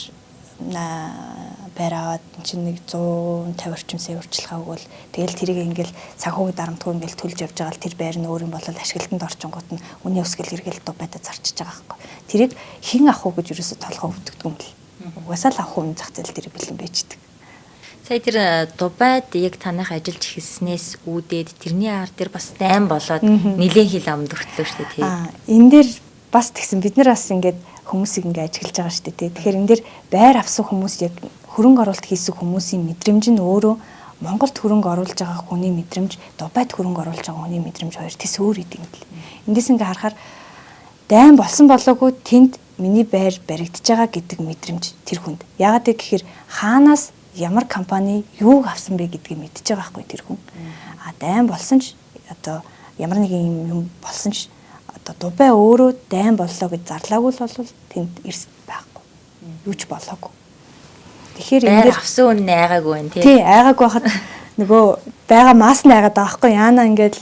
байр аваад чинь нэг 150 орчим сая урьдчилгаа өгвөл тэгэл тэрийг ингээл санхүүгийн дарамтгүй ингээл төлж явж байгаа л тэр байр нь өөр юм болол ашиглалтанд орчингууд нь үнийн өсгөл эргээл Дубайд зарчиж байгаа байхгүй. Тэрийг хэн авах уу гэж ерөөсө толгой өвдөгдөг юм л. Угаасаа л авах хүн зах зээл дээр бэлэн байждаг. Сая тэр Дубайд яг таних ажиллаж эхэлснээс үүдээд тэрний ар дээр бас дайм болоод нэлээд хил амд өртлөө шүү дээ тий. Энэ дээр бас тэгсэн бид нар бас ингээд хүмүүсийг ингээд ажиглаж байгаа шүү дээ тий. Тэгэхээр энэ дээр байр авсан хүмүүс яг хөрөнгө оруулалт хийсэн хүмүүсийн мэдрэмж нь өөрөө Монголд хөрөнгө оруулж байгаа хүний мэдрэмж, Дубайд хөрөнгө оруулж байгаа хүний мэдрэмж хоёр тэс өөр идэг юм л. Эндээс ингээд харахаар дайм болсон болоогүй тэнд миний байр баригдаж байгаа гэдэг мэдрэмж тэр хүнд. Яагаад гэхээр хаанаас ямар компани юуг авсан бэ гэдгийг мэдчихэж байгаа байхгүй тэр хүн. Дайм болсон ч одоо ямар нэгэн юм болсон ч одоо Дубай өөрөө дайм боллоо гэж зарлаагүй л бол тэнд эрс байхгүй. Юу ч болоогүй. Тэгэхээр энэ дээр авсан үн айгаагүй байна тий. Тий, айгаагүй хахад нөгөө байгаа маас нь айгаад байгаа байхгүй. Яана ингээд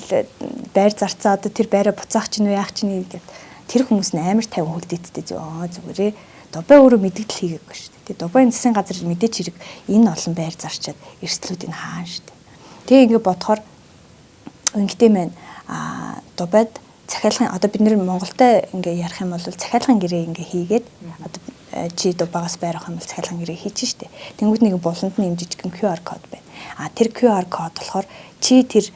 байр зарцаа одоо тэр байраа буцаах чинь уу яах чинь гэдэг. Тэр хүмүүс нь амар 50 хөлдөөдтэй зүгээрээ Дубай өөрөө мэдгдэл хийгээгүй шүү дээ. Дубайн засгийн газар мэдээч хэрэг энэ олон байр зарчаад эрсдлүүдийг хаана шүү дээ. Тэгээ ингээд бодохоор ингэтэй мэн Дубайд захиалгын одоо бид нэр Монголтой ингээ ярих юм бол захиалгын гэрээ ингээ хийгээд одоо чи Дубайгаас байр авах юм бол захиалгын гэрээ хийж штэ. Тэнгүүд нэг буланд нь юм жижигхэн QR код байна. Тэр QR код болохоор чи тэр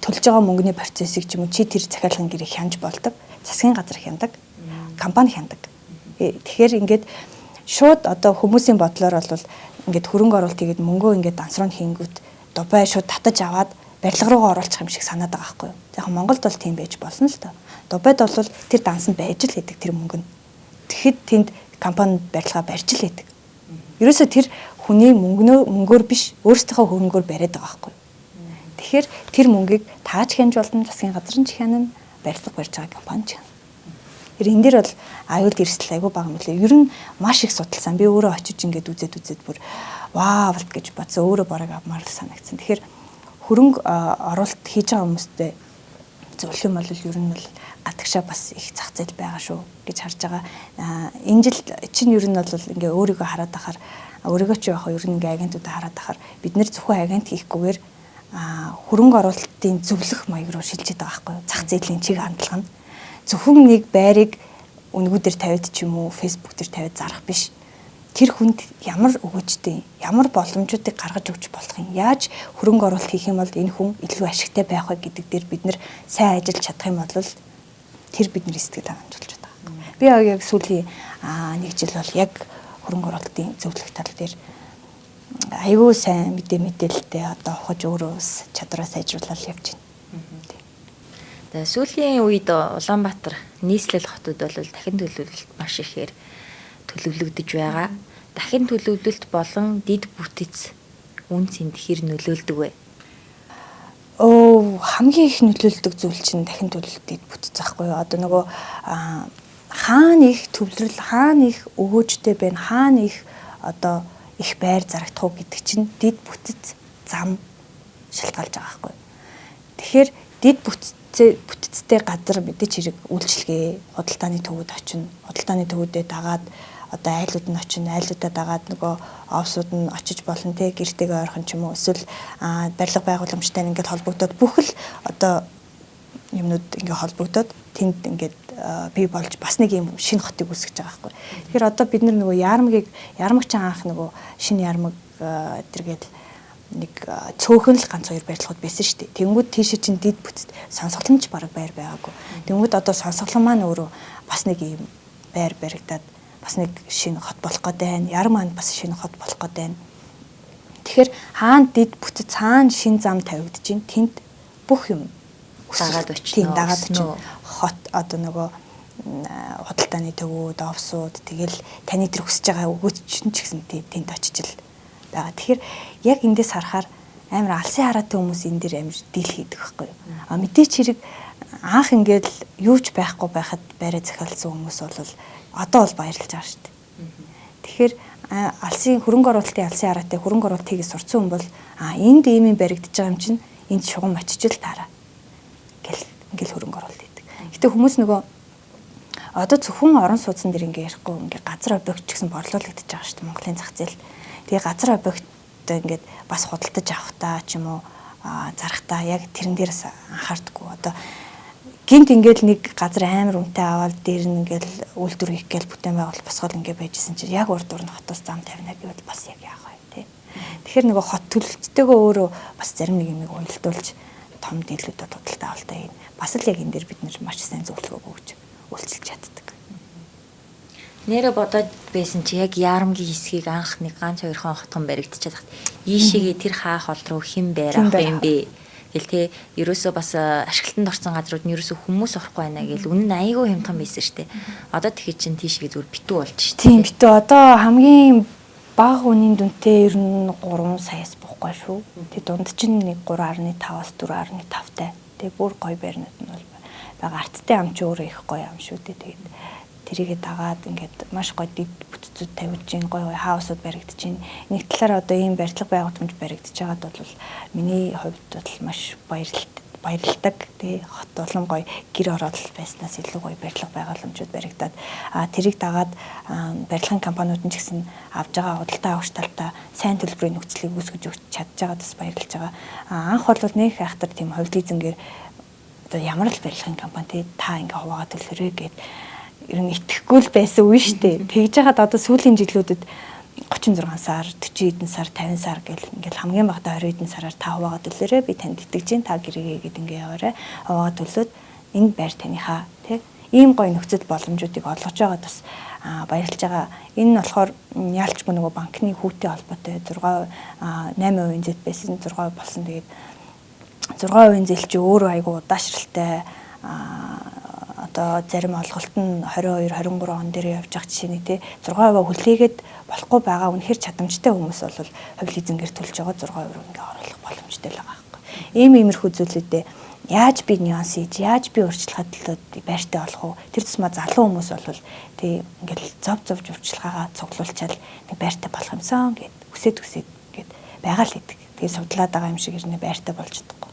төлж байгаа мөнгөний процессыг ч юм уу чи тэр захиалгын гэрээ хянаж болдог. Засгийн газар хяндаг. Компани хяндаг. Тэгэхээр ингээд шууд одоо хүмүүсийн бодлоор бол ингээд хөрөнгө оруулалт хийгээд мөнгөө ингээд дансруунд хийнгүүт Дубай шууд татаж аваад барилга руугаа оруулах юм шиг санаад байгаа байхгүй юу. Яг Монголд бол тийм байж болно л доо. Дубайд бол тэр данс нь байж л хэдэг тэр мөнгө нь. Тэгэхэд тэнд компанид барилгаа барьж л хэдэг. Ерөөсөө тэр хүний мөнгөөр биш өөрсдийнхөө хөрөнгөөр бариад байгаа байхгүй юу. Тэгэхээр тэр мөнгийг тааж хянж болно, засгийн газар нь ч хянана, барилга барьж байгаа компани ч хянана. Энэ дээр бол аюулт эрсдэл айгүй бага юм лээ. Ер нь маш их судалсан. Би өөрөө очиж ингээд үзээд бүр вау гэж бодсон. Өөрөө бараг авмаар санагдсан. Тэгэхээр хөрөнгө оруулалт хийж байгаа хүмүүстэй зөвлөх юм бол ер нь бол гадагшаа бас их зах зээл байгаа шүү гэж харж байгаа. Энэ жил чинь ер нь бол ингээ өөрийгөө хараад ахаар өөрийгөө ч яахаа ер нь ингээ агентуудаа хараад ахаар бид нэр зөвхөн агент хийхгүйгээр хөрөнгө оруулалтын зөвлөх маяг руу шилжиж байгаа байхгүй юу? Зах зээлийн чиг хандлага нь зөвхөн нэг байрыг үнгүүдээр тавиад ч юм уу фэйсбүүк дээр тавиад зарах биш. Тэр хүнд ямар өгөөжтэй, ямар боломжуудыг гаргаж өгч болох юм. Яаж хөрөнгө оруулалт хийх юм бол энэ хүн илүү ашигтай байх вэ гэдэг дээр бид нэр сайн ажиллаж чадах юм бол тэр бидний сэтгэл хангамжуулж байгаа. Би яг сүүлийн нэг жил бол яг хөрөнгө оруулалтын зөвлөх тал дээр аюу сайн мэдээлэлтэй одоо ухаж өөрөө чадвараа сайжруулаад явж байна. Тэгээ сүүлийн үед Улаанбаатар нийслэл хотод бол дахин төлөвлөлт маш ихээр төлөвлөгдөж байгаа. Дахин төлөвлөлт болон дид бүтэц үн цэнд хэр нөлөөлдөг вэ? Хамгийн их нөлөөлдөг зүйл чинь дахин төлөвлөлт дид бүтэц байхгүй юу? Одоо нөгөө хаана их төвлөрөл, хаана их өгөөжтэй байна, хаана их одоо их байр зарагдах уу гэдэг чинь дид бүтэц зам шалтгаалж байгаа байхгүй юу? Тэгэхээр дид бүтэцтэй газар мэдээж хэрэг үйлчлэгээ, худалдааны төвөд очино. Худалдааны төвөдөө дагаад одоо айлууд нь очино, айлуудаа дагаад нөгөө офсууд нь очиж болно те гэртэйгээ ойрхон ч юм уу эсвэл барилга байгууламжтай ингээд холбогдоод бүх л одоо юмнууд ингээд холбогдоод тэнд ингээд бий болж бас нэг юм шинэ хотыг үүсгэж байгаа байхгүй. Тэгэхээр одоо бид нөгөө яармагч анх нөгөө шинэ яармаг тэргээд нэг цөөхөн л ганц хоёр барилгууд байсан шүү дээ. Тэнгүүд тийшээ чинь дид бүтэц сонсголонч бараг байр байгаагүй. Тэнгүүд одоо сонсголон маань өөрөө бас нэг юм байр баригдаад бас нэг шинэ хот болох гэдэг байна. Яр маань бас шинэ хот болох гэдэг байна. Тэгэхээр хаана дид бүтэц хаана шинэ зам тавигдаж чинь тэнд бүх юм дагаад очно. Тийм дагаад очно. Хот одоо нөгөө худалдааны төвүүд, офсууд тэгэл таны тэр хүсэж байгаа өгөөч чинь ч гэсэн тэнд очиж л байгаа. Тэгэхээр яг эндээс харахаар амар алсын хараатай хүмүүс энэ дээр амар дийл хийдэг байхгүй юу. Мэдээч хэрэг анх ингээд юу ч байхгүй байхад байраа захиалсан хүмүүс бол одоо бол баярлаж байгаа шүү дээ. Тэгэхээр алсын хөрөнгө оруулалтын алсын хараатай хөрөнгө оруулалт хийгээ сурцсан хүн бол энд ийм баригдаж байгаа юм чинь энд шугам очиж л таараа гэл ингээл хөрөнгө оруулалт хийдэг. Гэтэ хүмүүс нөгөө одоо зөвхөн орон сууцсан дээр ингээ ярихгүй ингээ газар объект ч гэсэн борлуулагдаж байгаа шүү дээ Монголын зах зээлд. Тэгээ газар объект ингээд бас худалдаж авахтаа ч юм уу зарахтаа яг тэрэн дээрээс анхаардаггүй. Одоо гинт ингээл нэг газар амар үнэтэй аваад дээр нь ингээл үйлдвэр хийх гээл бүтээн байгуулалт босгоод ингээ байжсэн чинь яг урд урд хотоос зам тавина гэвэл бас яг яах вэ тий. Тэгэхээр нөгөө хот төлөлттэйгөө өөрөө бас зарим нэг юм уялдуулж том дийлүүдэд худалдаа авалтаа ийн. Бас л яг энэ дээр бид нэр маш сайн зөвлөгөө өгч үйлчилж чаддаг. Нэрэ бодоод байсан чи яг яармгийн хэсгийг анх нэг ганц хоёрхон хотхон баригдчихад ийшээгээ тэр хаа хол руу хэн байр авах юм бэ гэл те ерөөсөө бас ашиглалтанд орсон газрууд нь ерөөсөө хүмүүс орохгүй байна гэл үнэн айгүй хямдхан байсан штэ. Одоо тэгэхээр чин тийшээ зүгээр битүү болж штэ. Тийм битүү одоо хамгийн бага үнийн дүнтэй ер нь 3 саяас бохгүй шүү. Тэг дунд чинь нэг 3.5-аас 4.5-тай. Тэг бүр гоё байрнууд нь бол бага арттай ам ч өөрөө их гоё ам шүү дээ. Тэгээд тэрийгээ дагаад ингээд маш гоё дид бүтцүүд тавьж гин гоё хаусууд баригдаж гин. Нэг талаараа одоо ийм барилга байгууламж баригдаж байгаад бол миний хувьд бол маш баярлалдаг. Тэ хот болон гоё гэр ороод байснаас илүү гоё барилга байгууламжууд баригдаад тэрийг дагаад барилгын компаниуд нь ч гэсэн авж байгаа худалдаа авах талдаа сайн төлбөрийн нөхцөлийг үүсгэж өгч чадж байгаадас баярлж байгаа. Анх бол нэг айхтар тийм хувьд эзэнгээр одоо ямар л барилгын компани та ингээ хуваагаад төлөөрэй гэд ер нь итгэхгүй л байсан үе шүү дээ. Тэгж яхад одоо сүүлийн жилүүдэд 36 сар, 40 хэдэн сар, 50 сар гэл ингээл хамгийн багадаа 20 хэдэн сараар та хуваагаад төлөөрэй. Би танд итгэж чинь та гэрээгээ гэд ингээ яваарай. Хуваагаад төлөөд энэ байр таныхаа тий ийм гоё нөхцөл боломжуудыг олгож байгаад бас баярлж байгаа. Энэ нь болохоор яалчгүй нөгөө банкны хүүтэй холбоотой 8% зэт байсан 6% болсон. Тэгээд 6% зээл чи өөрөө айгу удаашралтай одоо зарим олголт нь 22 23 он дээр явж байгаа жишээ нь тий 6% хүлээгээд болохгүй байгаа үнэхэр чадамжтай хүмүүс бол хувь лизингээр төлж байгаа 6% ингээ оруулах боломжтой л байгаа байхгүй. Иймэрхүү зүйлүүдээ яаж би нюанс хийж, яаж би өөрчлөхөд төлөө байртай болох уу? Тэр тусмаа залуу хүмүүс бол тий ингээл зов журчлагаагаа цуглуулчаал нэг байртай болох юмсан гэд үсэд гэд байгаа л хэдэг. Тэгээ судлаад байгаа юм шиг ирнэ байртай болж чадахгүй.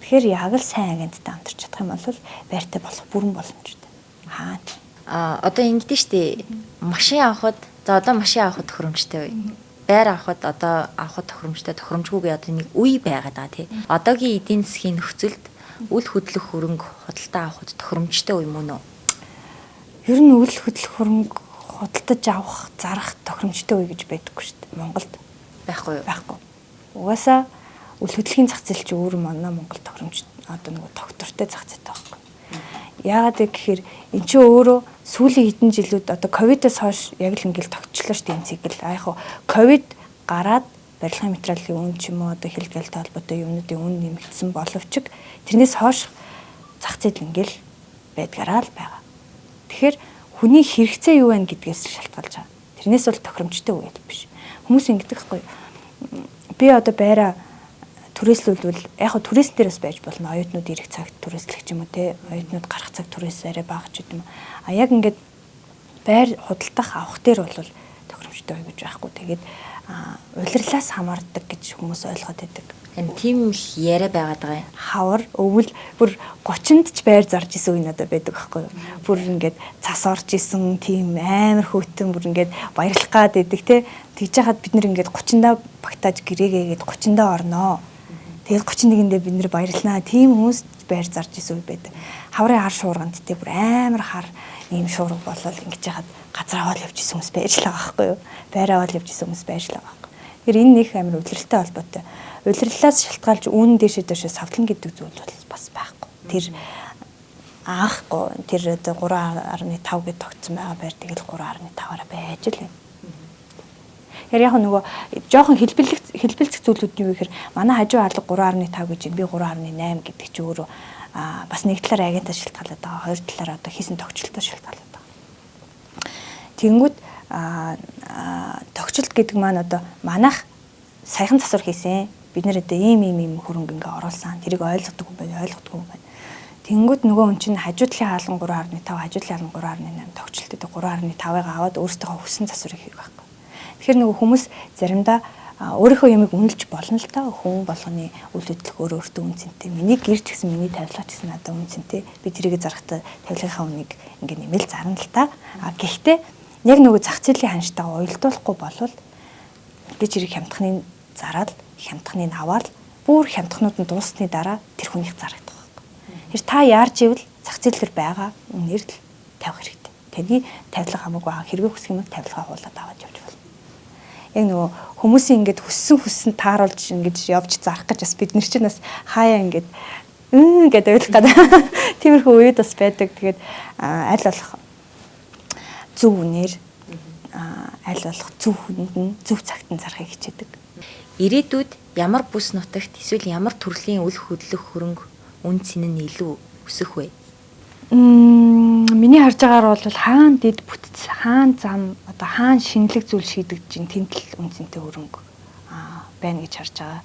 Тэгэхээр яг л сайн агенттай хамтарч чадах юм бол байртай болох бүрэн боломжтой. Хаач. Одоо ингэдэж штэ машин авахд одоо машин авахд тохиромжтой үе. Байр авахд одоо авахд тохиромжтой тохиромжгүйгээ одоо нэг үе байгаад байгаа тий. Одоогийн эдийн засгийн нөхцөлд үл хөдлөх хөрөнгө худалдаа авахд тохиромжтой үе мөн үү? Ер нь үл хөдлөх хөрөнгө худалдаж авах, зарах тохиромжтой үе гэж байдаггүй шүү дээ. Монголд байхгүй юу? Байхгүй. Угаасаа үл хөдлөхийн зах зээл чи өөр манай Монгол тохиромж одоо нөгөө тогтвортой зах зээлтэй байхгүй. Яагаад гэхээр эн чинь өөрөө сүүлийн хэдэн жилүүд одоо ковидоос хойш яг л ингээл тогтчлоо шүү дээ энэ цикл. Яг ковид гараад барилгын материалын үн ч юм уу одоо хилгэлтэй холбоотой юмнуудын үн нэмэгдсэн боловч тэрнээс хойш зах зээл ингээл байдгаараа л байгаа. Тэгэхээр хүний хэрэгцээ юу вэ гэдгээс шалтгаалж байгаа. Тэрнээс бол тохиромжтой үйл биш. Хүмүүс ингэдэг хгүй. Би одоо байраа түрээслүүлвэл яг түрээсэн дээрээс байж болно. Оюутнууд ирэх цагт түрээслэх ч юм уу те. Оюутнууд гарах цаг түрээс арай бага ч юм уу. Яг ингээд байр худалдах авах дээр бол тохиромжтой гэж байхгүй. Тэгээд улирлаас хамаардаг гэж хүмүүс ойлгоод байдаг. Энэ тийм их яриа байгаад байгаа юм. Хавар өвөл бүр 30-нд ч байр зарж исэн үе надад байдаг байхгүй юу. Бүр ингээд цас орж исэн тийм амар хөтөн бүр ингээд баярлах гад байдаг те. Тэгж яхад бид нэр ингээд 30-даа багтааж гэрээгээд 30-даа орноо. Тэгээд 31-ндээ бид нэр баярлнаа. Тийм хүмүүс байр зарж исэн үе байдаг. Хаврын хар шуурганд те бүр амар хар ийм шуурга болол ингэж яхад газар аваад явж исэн хүмүүс байж л байгаа байхгүй юу. Байр аваад явж исэн хүмүүс байж л байгаа байхгүй. Тэгэхээр энэ нэг амар удирдлагтай холбоотой. Удирдлаас шалтгаалж үүн дээшээ савлан гэдэг зүйл бол бас байхгүй. Тэр аахгүй тэр 3.5 гэж тогтсон байгаа байр тэгэл 3.5-аараа байж л байна. Тэгэхээр яг нөгөө жоохон хэлбэлцэх зүйлүүд нь юу гэхээр манай хажуу алга 3.5 гэж би 3.8 гэдэг чи өөрөө бас нэг талаар агентаа шалтгаалаад байгаа. Хоёр талаар одоо хийсэн тогтчлолтоо шалтгаалаад байгаа. Тэнгүүд тогтчлолт гэдэг маань одоо манайх саяхан засвар хийсэн. Бид нэр одоо ийм хөрөнгө ингээ оруулсан. Тэрийг ойлгодог юм байна. Тэнгүүд нөгөө хүн чинь хажуу талын хаалан 3.5, хажуу талын хаалан 3.8 тогтчлолтод 3.5-ыг аваад өөрсдөө хүссэн засварыг хийх байхгүй. Тэгэхээр нөгөө хүмүүс заримдаа өөрийнхөө ямиг үнэлж болно л та. Хүн болгоны үйл хөдлөх өөртөө үнцэнтэй. Миний гэрч гэсэн миний тавилгач гэсэн надад үнцэнтэй. Би тэрийг зарахтаа тавилгынхаа үнийг ингээ нэмэл зарна л та. Гэхдээ яг нөгөө зах зээлийн ханштайгаа уялдуулахгүй болвол би чирийг хямдхныг зараад хямдхныг аваад бүр хямдхнууд нь дуусны дараа тэр хүнийх зарагдах байхгүй. Тэр та яарч ивэл зах зээлээр байгаа үнээр л тавих хэрэгтэй. Таны тавилга хамаагүй хэрвээ хүсэх юм бол тавилгаа хуулаад аваад явж болно. Яг нөгөө хүмүүсийн ингээд хүссэн тааруулж ингэж явж зарах гэж бас бид нар чинь бас хаяа ингээд гэдэг ойлгох гэдэг. Тиймэрхүү үед бас байдаг. Тэгээд аль болох зөв үнээр аль болох зөв хүнд нь зөв цагт нь зарахыг хичээдэг. Ирээдүйд ямар бүс нутагт эсвэл ямар төрлийн үл хөдлөх хөрөнгө үн цэн нь илүү өсөх вэ? Миний харж байгаагаар бол хаана дэд бүтц, хаана зам, одоо хаана шинэлэг зүйл шийдэгдэж чинь тэнтэл үн цэнтэй хөрөнгө байна гэж харж байгаа.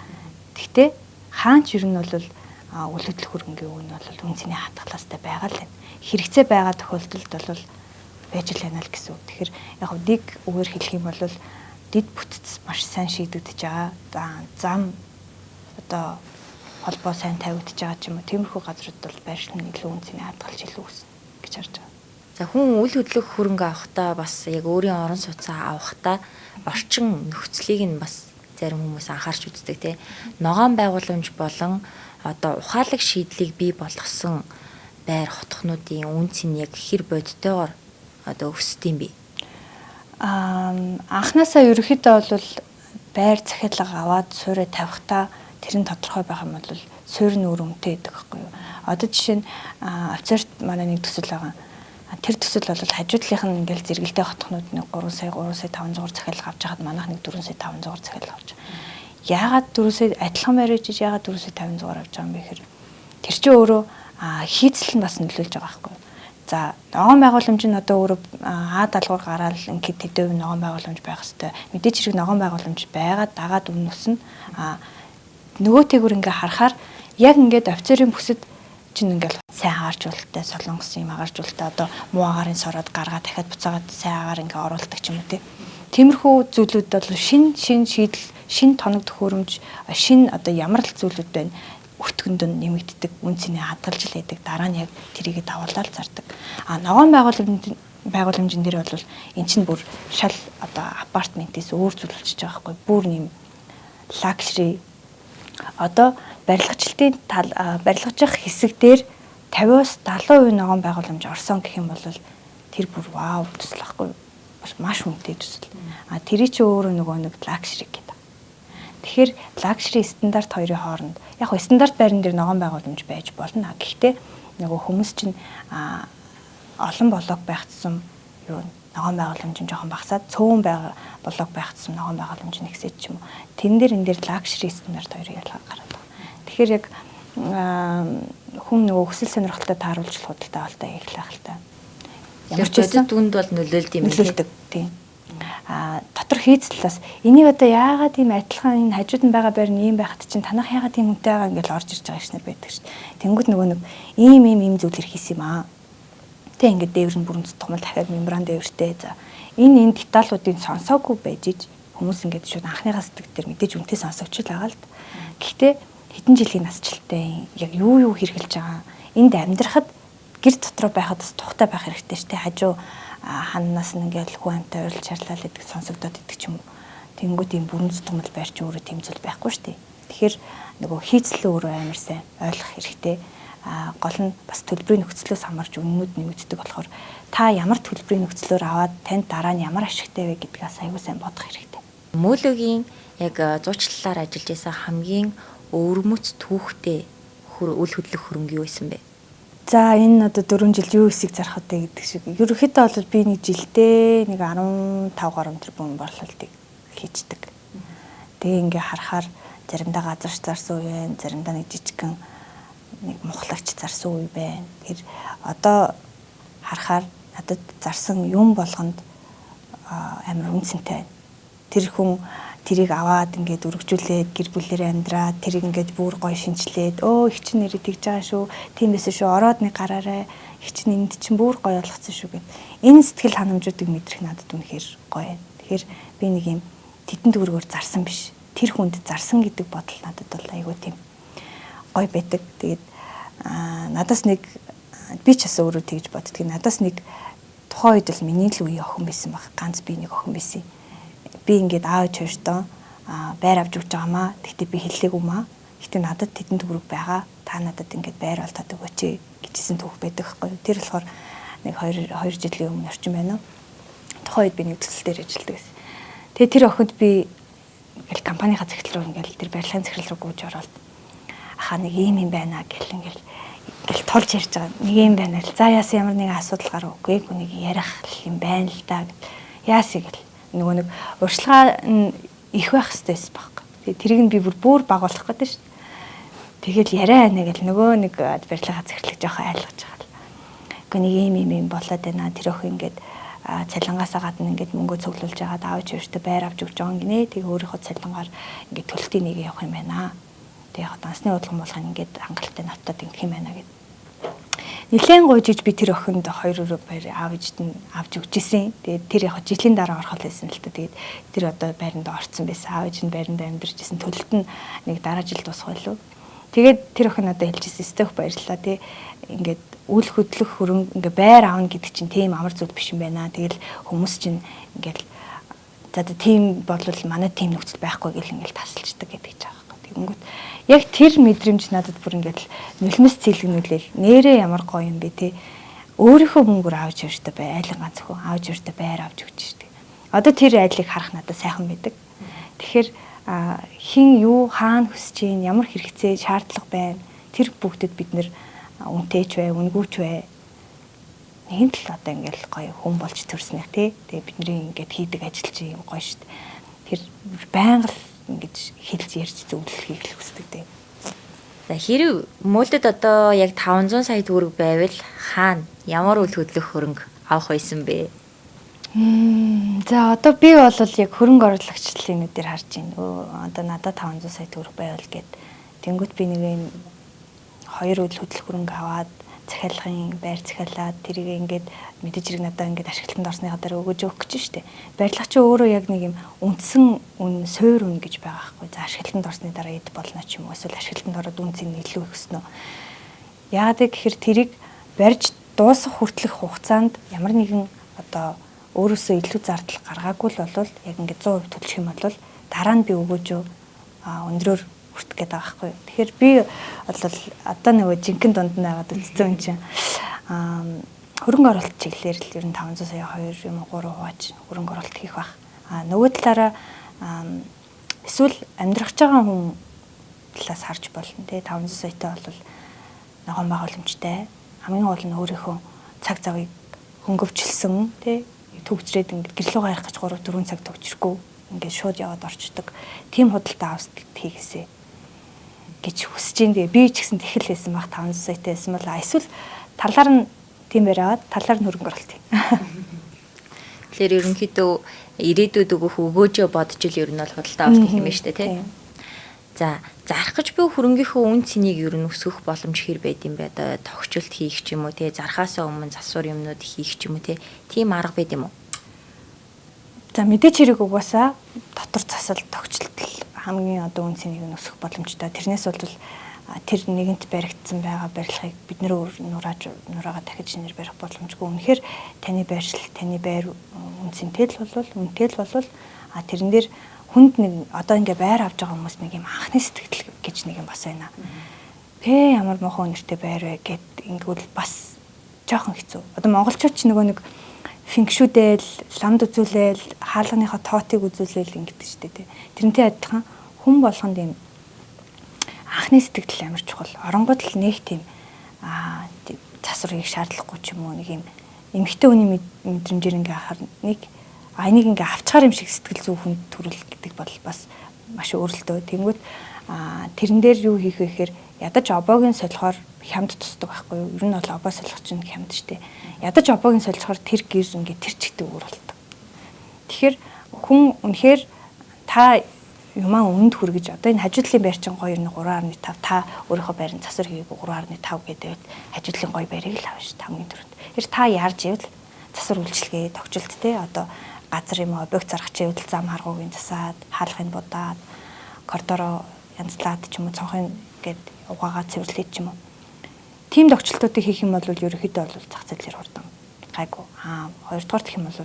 Гэхдээ хаана ч ер нь бол үл хөдлөх хөрөнгөний үн бол үн цэний хатгалаастай байгаа л байна. Хэрэгцээ байгаа тохиолдолд бол байж л байна л гэсэн үг. Тэгэхээр яг нэг үгээр хэлэх юм бол дэд бүтц маш сайн шийдэгдэж байгаа. Зам одоо холбоо сайн тавигдж байгаа ч юм уу. Тиймэрхүү газрууд бол байршил нь илүү үн цэний хадгалж илүү өснө гэж харж байгаа. За хүн үл хөдлөх хөрөнгө авахдаа бас яг өөрийн орон сууцаа авахдаа орчин нөхцөлийг нь бас зарим хүмүүс анхаарч үздэг тий. Ногоон байгууламж болон одоо ухаалаг шийдлийг бий болгосон байр хотхнуудын үнц нь яг хэр бодтойгоор одоо өсдөм бэ? Анхнаасаа ерөөхдөө бол байр захиалга аваад суурь тавихтаа тэр нь тодорхой байх юм бол суурь нь өөр үнэтэй гэдэг байхгүй юу. Одоо жишээ нь офицерт манай нэг төсөл байгаа. Тэр төсөл бол хажуудлынх нь ингээл зэрэгэлдээ хотхнууд нэг 3 сая 500 захиалга авч хаад манайх нэг 4 сая 500 захиалга авч. Яагаад 4 сая адилхан байраж яагаад 4 сая 500 авч байгаа юм бэ гэхээр тэр чинь өөрөө хийцэл нь бас нөлөөлж байгаа байхгүй юу. За ногоон байгууламж нь одоо өөрөө даалгавар гараад ингээд төдөв ногоон байгууламж байх хэвээр. Мэдээч хэрэг ногоон байгууламж байгаад дагаад өмнөс нь нөгөө тэгүр ингээ харахаар яг ингээд офицерын бүсэд чинь ингээл сайн агааржуулалттай солонгос юм агааржуулалттай одоо муу агарын сороод гаргаа дахиад буцаагаад сайн агаар ингээ оруулдаг ч юм уу тий. Тиймэрхүү зүйлүүд бол шин шийдэл, шин тоног төхөөрөмж, шин одоо ямар л зүйлүүд байна. Өртгөнд нь нэмэгддэг, үнцний хадгалж лээдэг, дараа нь яг тэрийгэ давуулаад зардаг. Ногоон байгууламжийн дээр бол эн чинь бүр шал одоо апартментээс өөр зүйл болчихж байгаа байхгүй. Бүр нэм лакшри одоо барилгачлалтын барилгажих хэсэг дээр 50-аас 70% ногоон байгууламж орсон гэх юм бол тэр бүр вау төсөл ахгүй маш үнэтэй төсөл. Тэрий чи өөрөө нөгөө нэг лакшри гэдэг. Тэгэхээр лакшри стандарт хоёрын хооронд яг хөө стандарт байран дээр ногоон байгууламж байж болно. Гэхдээ нөгөө хүмүүс чинь олон блок байх тусам юу ногоон байгууламж нь жоохон багасаад цөөн блок байх тусам ногоон байгууламж нэгсэж ч юм уу. Тэн дээр энэ дээр лакшри стандарт хоёрын ялгаа гараад байна. Тэгэхээр яг хүн нөгөө өсөл сонирхолтой тааруулж худалдаа авалтаа эхлэх хэлтэй. Ямар ч зүйл дүнд бол нөлөөлд юм нөлөөлдөг тийм. Дотор хийцлээс энийг одоо яагаад ийм адилхан энэ хажууд нь байгаа байр нь ийм байхад чинь танах яагаад тийм үнэтэй байгаа ингээл орж ирж байгаа шнэ байдаг шүү дээ. Тэнгүүд нөгөө нэг ийм зүйлэр хийсэн юм аа. Тэ ингээд дээвэр нь бүрэн цутгамал дахиад мембран дээвэртэй. За энэ деталуудыг сонсоогүй байж иж хүмүүс ингээд шууд анхныхаа сэтгэл дээр мэдээж үнэтэй сонсогч л байгаа л да. Гэхдээ хэдэн жилийн насжилттай яг юу хэрглэж байгаа. Энд амьдрахад гэр дотроо байхад бас тухтай байх хэрэгтэй шүү дээ. Хажуу ханнаас нь ингээл хүү амтай урилж шаарлал гэдэг сонсогдоод идэг ч юм уу. Тэнгүүд ийм бүрэн цутгамал байр чи өөрөө тийм зүйл байхгүй шүү дээ. Тэгэхээр нөгөө хийцлээ өөрөө амар сайн ойлгох хэрэгтэй. Гол нь бас төлбөрийн нөхцлөөс хамаарч үнэнүүд нэмэгддэг болохоор та ямар төлбөрийн нөхцлөөр аваад танд дараа нь ямар ашигтай вэ гэдгээс аягүй сайн бодох хэрэгтэй. Мөөлөгийн яг зуучлалаар ажиллаж байсан хамгийн өвөрмөц түүхтэй үл хөдлөх хөрөнгө юу байсан бэ? За энэ одоо 4 жил юу эсийг зарах вэ гэдэг шиг. Ерөнхийдөө бол би нэг жилдээ нэг 15 гаруй тэрбум борлуулалтыг хийждэг. Тэгээ ингээ харахаар заримдаа газарч зарсан үе байна, заримдаа нэг жижигхэн нэг мухлагч зарсан үе байна. Тэр одоо харахаар надад зарсан юм болгонд амар үнцэнтэй байна. Тэр хүн тэрийг аваад ингээд өргөжүүлээд гэр бүлээрээ амьдраад тэрийг ингээд бүр гоё шинчлээд их чинь нэрээ тэгж байгаа шүү. Тийм байсан шүү. Ороод нэг гараарай. Их чинь энд чинь бүр гоё болгоцсон шүү гэд. Энэ сэтгэл ханамжуудыг мэдрэх надад үнэхээр гоё. Тэгэхээр би нэг юм тедэн төгрөгөөр зарсан биш. Тэр хүнд зарсан гэдэг бодол надад бол айгүй тийм гоё байдаг. Тэгээд надаас нэг би ч бас өөрөө тэгж боддөг. Надаас нэг тухайн үед л миний л үе охин байсан баг. Ганц би нэг охин байсан. Би ингээд аав чөөртөө байр авч өгч байгаамаа. Тэгтээ би хэллээгүй маа. Гэтэ надад тедэн төгрөг байгаа. Та надад ингээд байр олдоод өгөөч гэжсэн түүх байдаг байхгүй юу. Тэр болохоор нэг 2 жилийн өмнө орчин байна. Тухайн үед би нэг төсөл дээр ажилладаг гэсэн. Тэгээ тэр охид би ингээл компанийн захирал руу ингээл тэр барилгын захирал руу гүйж ороод ахаа нэг юм байна гэл ингээл тулж ярьж байгаа. Нэг юм байна л. За яасан ямар нэгэн асуудал гарав үгүй. Нэг ярих юм байна л да. Яасыг гэл нөгөө нэг урьдчилгаа их байх хэвчээс баг. Тэгээ тэрийг нь би бүр багуулах гэдэг шүү дээ. Тэгэл яриа байна гэл нөгөө нэг барилгын захирлаг жоохон айлгаж байгаа л. Гэхдээ нэг юм болоод байна. Тэр охин ингээд цалингаасаа гадна ингээд мөнгө цуглуулж байгаа аавч өөртөө байр авч өгч байгаа гинэ. Тэгээ өөрийнхөө цалингаар ингээд төлөлтийн нэг явах юм байна. Тэгээ яг дансны бодлого болгоно ингээд хангалттай навтаад ингэх юм байна гэд. Нилээн гоожиж би тэр охинд 2 байр аавжид нь авч өгч исэн. Тэгээд тэр яг жилийн дараа орхол байсан л та. Тэгээд тэр одоо байранд орцсон байсан. Аавж нь байранд амьдарч исэн. Төлөлт нь нэг дараа жил дуусах байлгүй. Тэгээд тэр охин надад хэлж исэн. Стөх баярлалаа тий. Ингээд үл хөдлөх хөрөнгө ингээ байр аавна гэдэг чинь тийм амар зүйл биш юм байна. Тэгэл хүмүүс чинь ингээл за тийм болвол манай тийм нөхцөл байхгүй гэл ингээл тасалждаг гэдэг ч байгаа байхгүй. Тэгэнгүүт яг тэр мэдрэмж надад бүр ингээд нулимс цэлгнүүлээл нэрээ ямар гоё юм бэ те. Өөрийнхөө мөнгөөр авч явжтай бай, айлын ганц хүн авч явжтай байр авч өгч штеп. Одоо тэр айдлыг харах надад сайхан байдаг. Тэгэхээр хин юу хаана хүсэж гин ямар хэрэгцээ шаардлага байна. Тэр бүгдэд бид нэр үнтэйч бай, үнгүүч бай. Нэгэн тал одоо ингээд гоё хүн болж төрснөх тий. Тэгээ бидний ингээд хийдэг ажил чинь юм гоё штеп. Тэр байнга л ингэж хэлж ярьж зөвлөхийг л хүсдэг дээ. За хэрэг мөлдөд одоо яг 500 сая төгрөг байвал хаана ямар үйл хөдлөх хөрөнгө авах байсан бэ? За одоо би бол яг хөрөнгө оруулагчлалын нүдээр харж байна. Одоо надад 500 сая төгрөг байвал гэд тэнгуут би нэг юм 2 үйл хөдлөх хөрөнгө аваад захиалгын байр захиалаад тэрийг ингээд мэдээж хэрэг надад ингээд ашиглалтанд орсныхаа дараа өгөөж өгөх гэж штэ. Барилгач өөрөө яг нэг юм үндсэн үн суур үн гэж байгаа байхгүй. За ашиглалтанд орсны дараа эд болно ч юм уу эсвэл ашиглалтанд ороод үнцийг илүү өгснө. Яагаад гэхээр тэрийг барьж дуусах хүртэлх хугацаанд ямар нэгэн одоо өөрөөсөө илүү зардал гаргаагүй л болвол яг ингээд 100% төлчих юм бол дараа нь би өгөөж өндрөөр хүртэх гээд байгаа байхгүй. Тэгэхээр би бол одоо нөгөө жинхэнэ дунд нь аваад үзсэн юм чинь хөрөнгө оруулалт чиглэлээр л ер нь 500 сая 2 юм уу 3 хувааж хөрөнгө оруулалт хийх байх. Нөгөө талаараа эсвэл амьдрах байгаа хүн талаас харж болно тий 500 саятай бол ногоон байгууламжтай хамгийн гол нь өөрийнхөө цаг завыг хөнгөвчлсөн тий төгжрээд ингээд гэрлөө гарах гэж 3 4 цаг төгжрөхгүй ингээд шууд яваад орчдөг. Тим худалдаа авсалт хийгээсэй гэж хүсэж ин тэгээ би ч гэсэн тэхэл байсан баг 500 саятай байсан бол эсвэл талаар нь тийм байгаад талаар нь хөрөнгө оруулалт. Тэгэхээр ерөнхийдөө ирээдүйд өгөөжөө бодож ил ер нь бол худалдаа авалт гэх юм байна шүү дээ тий. За зарах гэж буй хөрөнгийнхөө үн цэнийг ер нь өсгөх боломж хэр байд юм бэ? Одоо тогтчлт хийх ч юм уу тий зархаасаа өмнө засвар юмнууд хийх ч юм уу тий тийм арга байд юм уу? За мэдээч хэрэг угаасаа дотор засал тогтчлт хамгийн одоо үн цэнийг нь өсгөх боломжтой. Тэрнээс бол тэр нэгэнт баригдсан байгаа барилгыг бид нураагаа дахиж нэр барих боломжгүй. Үнэхээр таны байршил, таны байр үн цэнтэй л болвол тэрэн дээр хүнд нэг одоо ингээ байр авч байгаа хүмүүс нэг юм анхны сэтгэл гэж нэг юм бас байна. Тэ ямар мохоо нэртэй байр вэ гэд ингүүл бас жоохон хэцүү. Одоо монголчууд ч нөгөө нэг фэнкшүүдэл, ламд үзүүлэл, хаалганыхаа тоотыг үзүүлэл ингэдэг шүү дээ. Тэрнтэй адилхан хүн болгонд юм анхны сэтгэл амар чухал. Оронгод л нэг тийм засвар хийх шаардлагагүй ч юм уу нэг юм эмэгтэй хүний мэдрэмжээр ингээ ахаар нэг энийг ингээ авчгаар юм шиг сэтгэл зүй хүнд төрөл гэдэг бол бас маш өөрлөлтөө. Тэнгүүд тэрэн дээр юу хийх вэ гэхээр ядаж обоогийн солихоор хямд тусдаг байхгүй юу? Ер нь бол обоо солих чинь хямд штэ. Ядаж обоогийн солихоор тэр гэр ингээ тэр чигтээ өөр болдог. Тэгэхээр хүн үнэхээр та юмаа өнд хүргэж одоо энэ хажуудлын байр чинь гоё нь 3.5 та өөрийнхөө байранд засвар хийгээгүй 3.5 гэдэг хажуудлын гоё байрыг л авна ш хамгийн түрүүнд. Тэр та яарж ивэл засвар үйлчилгээ тогтчлт те одоо газар юм объект зарах чивэл зам харгуугийн засаад хаалхыг будаад коридороо янзлаад ч юм уу цонхын гээд угаагаа цэвэрлээд ч юм уу. Тим тогтчлтуудыг хийх юм бол ерөөхдөө бол зах зээлээр хурдан гайгүй. Хоёрдугаар гэх юм бол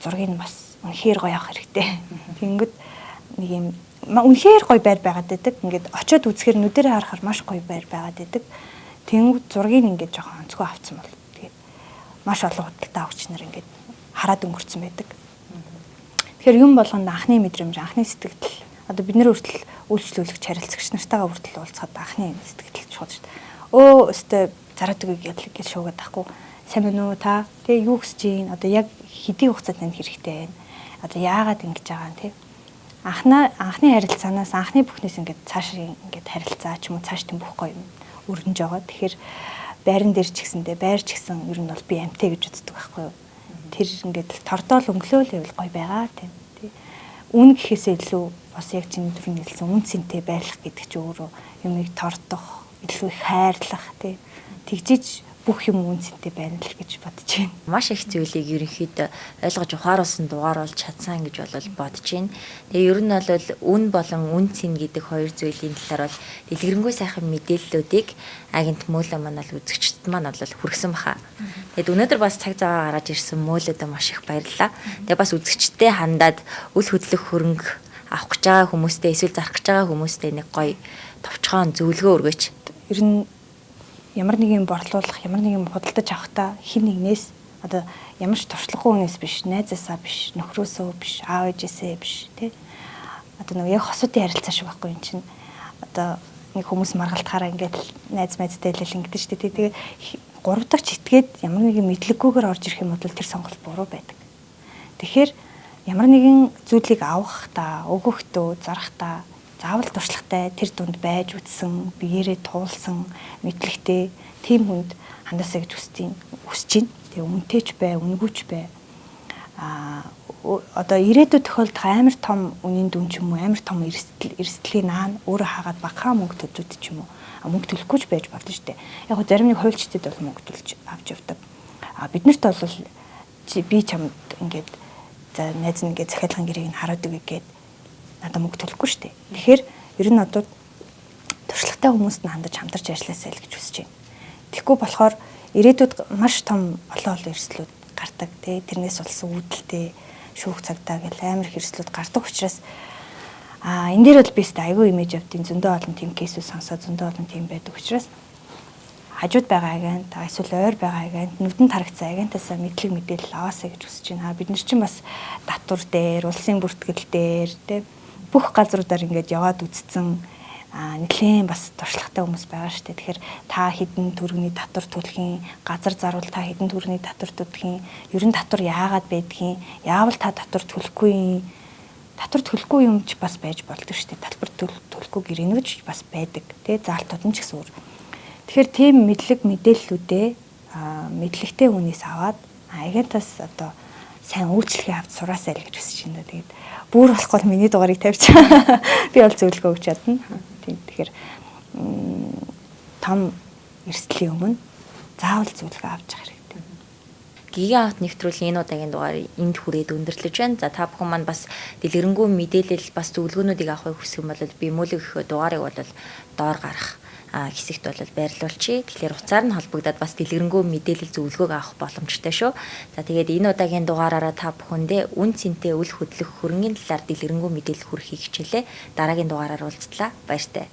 зургийг нь бас үнэхээр гоё авах хэрэгтэй. Тэнгүүд нэг юм үнэхээр гоё байр байгаад байдаг. Ингээд очиод үзэхээр нүдэрээ харахаар маш гоё байр байгаад байдаг. Тэнгүүд зургийг ингээд жоохон онцгой авцсан бол тэгээд маш олон худалдаа авагч нар ингээд хараад өнгөрцөн байдаг. Тэгэхээр юм болгонд анхны мэдрэмж, анхны сэтгэл одоо бид нэр хүртэл үйлчлүүлэгч харилцагч нартайгаа хүртэл уулзахад анхны сэтгэл чухал шүү дээ. Өстэй зараад үгийг гэж шуугаад байхгүй. Сайн байна уу та? Тэгээ юу хүсэж гин? Одоо яг хэдийн хугацаанд энэ хэрэгтэй байна? Одоо яагаад ингэж байгаа юм те? Анхны харилцаанаас анхны бүхнээс ингээд цааш ингээд харилцаа ч юм уу цааш тийм бүхгүй юм өрнөж байгаа. Тэгэхээр байран дээр ч гэсэндээ байр ч гэсэн ер нь бол би амтай гэж үздэг байхгүй юу? Тэр ингээд тордоол өнгөлөөл байвал гоё байгаа тийм. Үн гэхээсээ илүү бас яг чиний түрүүний хэлсэн үн цэнтэй байх гэдэг чи өөрөө юмыг тордох, илүү их хайрлах тийм. Тэгжиж бүх юм үн цэнтэй байна л гэж бодож байна. Маш их зүйлийг ерөнхийдөө ойлгож ухааруулсан дугааруулж чадсан гэж бодож байна. Тэгээ ер нь бол үн болон үн цэн гэдэг хоёр зүйлийн талаар бол дэлгэрэнгүй сайхан мэдээллүүдийг агент Мөөлө маань л үзэгчд маань бол хүргэсэн баха. Тэгэд өнөөдөр бас цаг зав гаргаж ирсэн Мөөлөдөө маш их баярлалаа. Тэгээ бас үзэгчдтэй хандаад үл хөдлөх хөрөнгө авах гэж байгаа хүмүүстэй эсвэл зарах гэж байгаа хүмүүстэй нэг гоё товчхон зөвлөгөө өргөж. Ер нь ямар нэг юм борлуулах, ямар нэг юм худалдаж авахдаа хин нэгнээс одоо ямар ч туршлагагүй хүнээс биш, найзаасаа биш, нөхрөөсөө биш, аав ээжээсээ биш тий. Одоо яг хосуудын харилцаа шиг байхгүй юм чинь. Одоо нэг хүмүүс маргалтахаараа ингээд найз мэдтэй л ингэдэж штэ тий. Тэгээ 3 дахь читгээд ямар нэгэн мэдлэггүйгээр орж ирэх юм бол тэр сонголт буруу байдаг. Тэгэхээр ямар нэгэн зүйлийг авахдаа, өгөхдөө, зарахдаа заавал туршлагатай тэр дунд байж үтсэн, биеэрээ туулсан, мэдлэгтэй тийм хүнд хандаасаа гэж хүсэж байна. Тэгээ үнэтэй ч бай, үнгүүч бай. Одоо ирээдүйд тохиолдох амар том үнийн дүн ч юм уу, амар том эрсдлийн наан өөрөө хаагаад багахан мөнгө төлөд ч юм уу. Мөнгө төлөхгүй ч байж болно шүү дээ. Яг го зарим нэг хуульчдад бол мөнгө төлж авч явдаг. Биднэрт бол би чамд ингээд за найз нь ингээд захиалгын гэрээг нь хараад өгье гэд надад мөнгө төлөхгүй шүү дээ. Тэгэхээр ер нь одоо туршлагатай хүмүүст нь хандаж хамтарч ажилласаа л гэж хүсэж байна. Тэгэхгүй болохоор ирээдүйд маш том олон эрсдлүүд гардаг тий. Тэрнээс болсон үүдэлтэй шүүх цагдаа гэл амар их эрсдлүүд гардаг учраас энэ дээр бол бистэ айгүй имиж авдیں۔ Зөндөө олон тийм кейсүүд сонсоод зөндөө олон тийм байдаг учраас хажууд байгаа агент эсвэл ойр байгаа агент нүдэнд харагцсан агентаасаа мэдлэг мэдээлэл аваасаа гэж хүсэж байна. Бид нар чинь бас татвар дээр, улсын бүртгэл дээр тий бүх газруудаар ингээд яваад үзсэн нэгэн бас туршлагатай хүмүүс байгаа шүү дээ. Тэгэхээр та хэдэн төгрөгийн татвар төлөхийн, газар зарвал та хэдэн төгрөгийн татвар төлөхийн, ерөн татвар яагаад байдгийг, яавал та татвар төлөхгүй юм ч бас байж болдог шүү дээ. Татвар төлөхгүй гэрэнэж бас байдаг. Тэ заалтууд нь ч гэсэн өөр. Тэгэхээр тийм мэдлэг мэдээллүүдээ мэдлэгтэй хүнээс аваад агентаас одоо сайн үйлчлэгээ авч сураасай л гэж хүсэж байна. Тэгээд бүр болохгүй миний дугаарыг тавьчихаа. Би бол зөвлөгөө өгч чадна. Тэгэхээр том эрсдлийн өмнө заавал зөвлөгөө авч явах хэрэгтэй. Гига хот нэвтрүүлгийн энэ удаагийн дугаар энд хүрээд өндөрлөж байна. За та бүхэн маань бас дэлгэрэнгүй мэдээлэл бас зөвлөгөөнүүдийг авахыг хүсэх юм бол би мөлөг их дугаарыг бол доор гарах хэсэгт бол байрлуулчих. Тэгэхээр уцаар нь холбогдоод бас дэлгэрэнгүй мэдээлэл зөвлөгөөг авах боломжтой шүү. За тэгээд энэ удаагийн дугаараараа та бүхэндээ үн цэнтэй үл хөдлөх хөрөнгөний талаар дэлгэрэнгүй мэдээлэл хүргэхийг хичээлээ. Дараагийн дугаараар уулзтлаа. Баяртай.